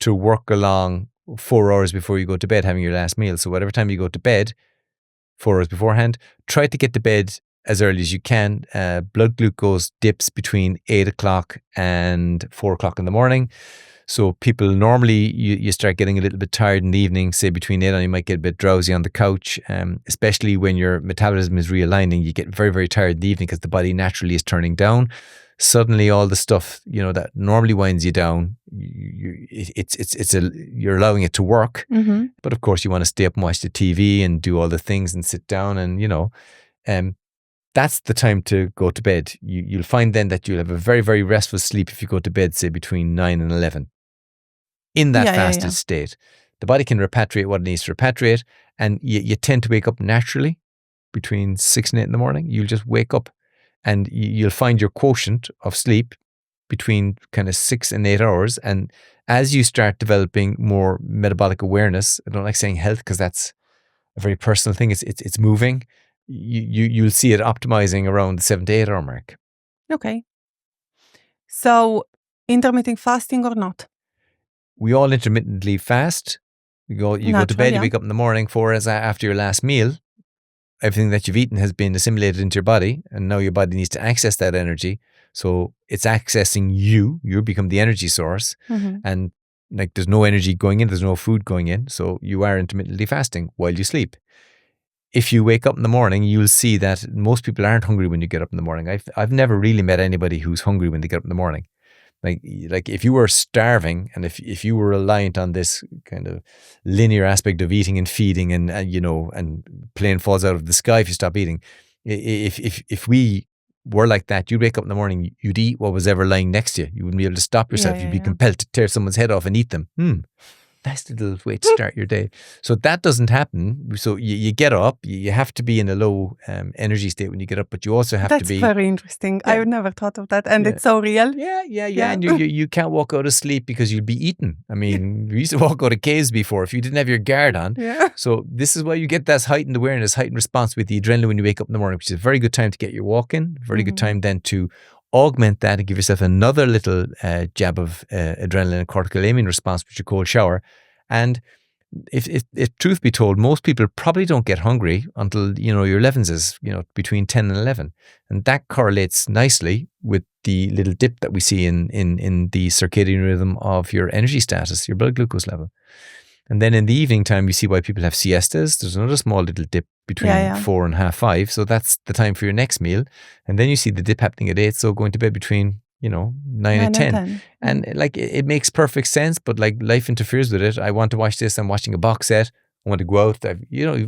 Speaker 1: to work along 4 hours before you go to bed having your last meal. So whatever time you go to bed, 4 hours beforehand, try to get to bed as early as you can. Blood glucose dips between 8 o'clock and 4 o'clock in the morning. So people normally, you start getting a little bit tired in the evening, say between 8 and you might get a bit drowsy on the couch, especially when your metabolism is realigning. You get very, very tired in the evening because the body naturally is turning down. Suddenly all the stuff, that normally winds you down, you're allowing it to work.
Speaker 3: Mm-hmm.
Speaker 1: But of course you want to stay up and watch the TV and do all the things and sit down and, that's the time to go to bed. You'll find then that you'll have a very, very restful sleep if you go to bed, say between 9 and 11. In that fasted state, the body can repatriate what it needs to repatriate, and you tend to wake up naturally between 6 and 8 in the morning. You'll just wake up and you'll find your quotient of sleep between kind of 6 and 8 hours. And as you start developing more metabolic awareness, I don't like saying health because that's a very personal thing. It's moving. You'll see it optimizing around the 7 to 8 hour mark.
Speaker 3: Okay. So intermittent fasting or not?
Speaker 1: We all intermittently fast. You go to bed, you wake up in the morning, 4 hours after your last meal. Everything that you've eaten has been assimilated into your body, and now your body needs to access that energy. So it's accessing you. You become the energy source, and there's no energy going in, there's no food going in. So you are intermittently fasting while you sleep. If you wake up in the morning, you'll see that most people aren't hungry when you get up in the morning. I've never really met anybody who's hungry when they get up in the morning. Like if you were starving and if you were reliant on this kind of linear aspect of eating and feeding and plane falls out of the sky if you stop eating. If we were like that, you'd wake up in the morning, you'd eat what was ever lying next to you. You wouldn't be able to stop yourself. You'd be compelled to tear someone's head off and eat them. Nice little way to start your day. So that doesn't happen. So you get up, you have to be in a low energy state when you get up, but you also have to be...
Speaker 3: That's very interesting. I would never thought of that. And it's so real.
Speaker 1: Yeah. And you can't walk out of sleep because you'll be eaten. I mean, we used to walk out of caves before if you didn't have your guard on.
Speaker 3: Yeah.
Speaker 1: So this is why you get that heightened awareness, heightened response with the adrenaline when you wake up in the morning, which is a very good time to get your walk in, very good time then to augment that and give yourself another little jab of adrenaline and corticolamine response, which is a cold shower. And if truth be told, most people probably don't get hungry until, your 11s is, between 10 and 11. And that correlates nicely with the little dip that we see in the circadian rhythm of your energy status, your blood glucose level. And then in the evening time, you see why people have siestas. There's another small little dip between 4 and half 5. So that's the time for your next meal. And then you see the dip happening at 8. So going to bed between 9 and 10. And it makes perfect sense, but life interferes with it. I want to watch this. I'm watching a box set. I want to go out.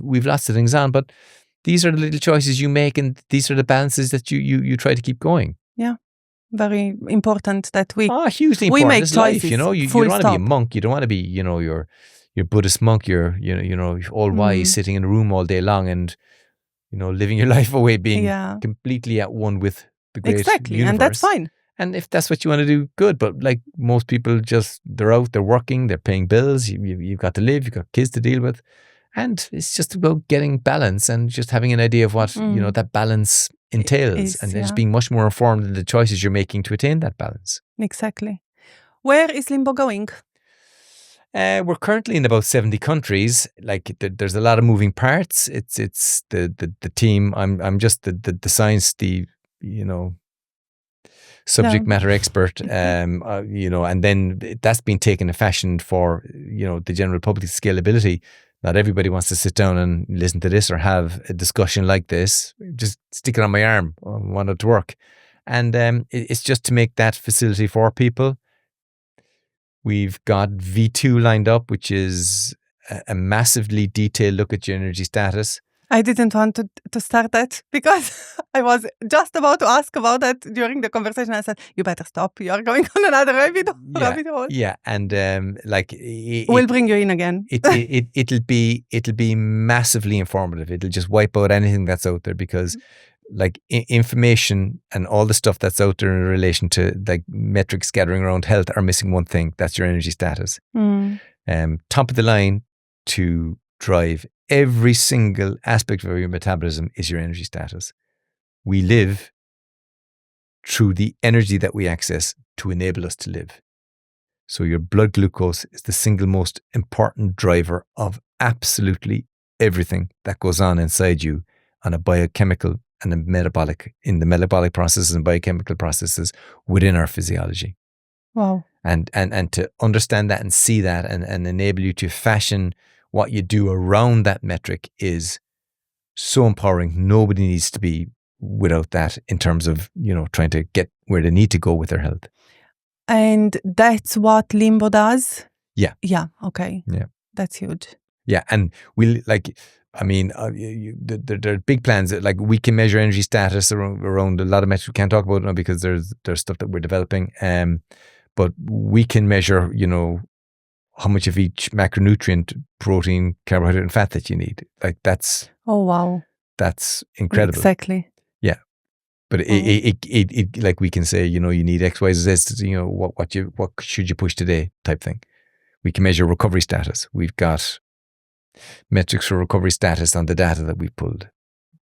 Speaker 1: We've lots of things on, but these are the little choices you make, and these are the balances that you try to keep going.
Speaker 3: Yeah. Very important that
Speaker 1: hugely important.
Speaker 3: We make
Speaker 1: it's
Speaker 3: choices.
Speaker 1: Life, you don't want to be a monk. You don't want to be, your Buddhist monk. You're all wise, sitting in a room all day long and, living your life away, being completely at one with the great universe.
Speaker 3: And that's fine.
Speaker 1: And if that's what you want to do, good. But most people they're out, they're working, they're paying bills. You've got to live, you've got kids to deal with. And it's just about getting balance and just having an idea of what, that balance entails. And just being much more informed in the choices you're making to attain that balance.
Speaker 3: Exactly. Where is Limbo going?
Speaker 1: We're currently in about 70 countries. There's a lot of moving parts. It's the team. I'm just the science, subject matter expert, and then that's been taken and fashioned for, the general public scalability. Not everybody wants to sit down and listen to this or have a discussion like this. Just stick it on my arm. I want it to work. And it's just to make that facility for people. We've got V2 lined up, which is a massively detailed look at your energy status.
Speaker 3: I didn't want to start that because I was just about to ask about that during the conversation. I said, you better stop. You're going on another rabbit hole.
Speaker 1: Yeah. And
Speaker 3: we'll bring you in again.
Speaker 1: It'll be massively informative. It'll just wipe out anything that's out there because like information and all the stuff that's out there in relation to like metrics scattering around health are missing one thing. That's your energy status. Top of the line to drive every single aspect of your metabolism is your energy status. We live through the energy that we access to enable us to live. So your blood glucose is the single most important driver of absolutely everything that goes on inside you on a biochemical and in the metabolic processes and biochemical processes within our physiology.
Speaker 3: Wow.
Speaker 1: And to understand that and see that and enable you to fashion what you do around that metric is so empowering. Nobody needs to be without that in terms of, trying to get where they need to go with their health.
Speaker 3: And that's what Limbo does?
Speaker 1: Yeah.
Speaker 3: Yeah. Okay.
Speaker 1: Yeah.
Speaker 3: That's huge.
Speaker 1: Yeah. And there are big plans that like we can measure energy status around a lot of metrics we can't talk about now because there's stuff that we're developing. But we can measure, how much of each macronutrient, protein, carbohydrate, and fat that you need. Like that's.
Speaker 3: Oh wow.
Speaker 1: That's incredible.
Speaker 3: Exactly.
Speaker 1: Yeah, but it like we can say, you need X, Y, Z. What should you push today? Type thing. We can measure recovery status. We've got metrics for recovery status on the data that we've pulled,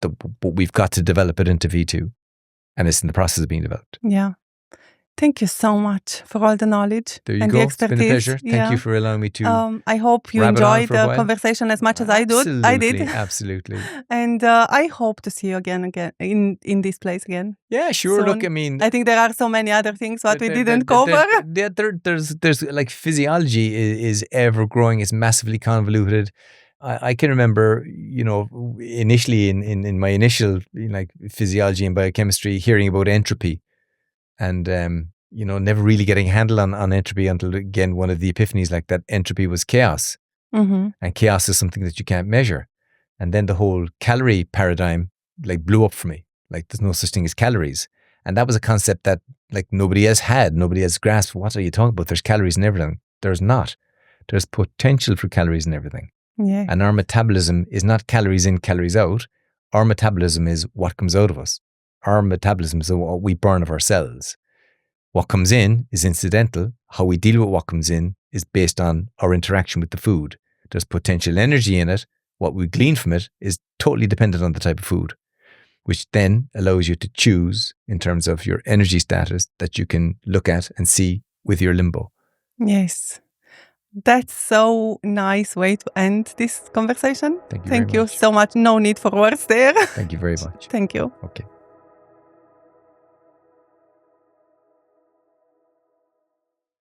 Speaker 1: but we've got to develop it into V2, and it's in the process of being developed.
Speaker 3: Yeah. Thank you so much for all the knowledge and the expertise.
Speaker 1: It's been a pleasure. Thank you for allowing me to.
Speaker 3: I hope you enjoyed the conversation as much as I did.
Speaker 1: Absolutely.
Speaker 3: And I hope to see you again in this place again.
Speaker 1: Yeah, sure.
Speaker 3: Soon. I think there are so many other things we didn't cover.
Speaker 1: There's like physiology is ever growing. It's massively convoluted. I can remember, initially in my initial like physiology and biochemistry, hearing about entropy. And, never really getting a handle on entropy until, again, one of the epiphanies like that entropy was chaos.
Speaker 3: Mm-hmm.
Speaker 1: And chaos is something that you can't measure. And then the whole calorie paradigm like blew up for me. Like there's no such thing as calories. And that was a concept that like nobody has grasped. What are you talking about? There's calories in everything. There's not. There's potential for calories in everything.
Speaker 3: Yeah.
Speaker 1: And our metabolism is not calories in, calories out. Our metabolism is what comes out of us. Our metabolism is what we burn of our cells. What comes in is incidental. How we deal with what comes in is based on our interaction with the food. There's potential energy in it. What we glean from it is totally dependent on the type of food, which then allows you to choose in terms of your energy status that you can look at and see with your Limbo.
Speaker 3: Yes. That's so nice way to end this conversation.
Speaker 1: Thank you
Speaker 3: so much. No need for words there.
Speaker 1: Thank you very much.
Speaker 3: Thank you.
Speaker 1: Okay.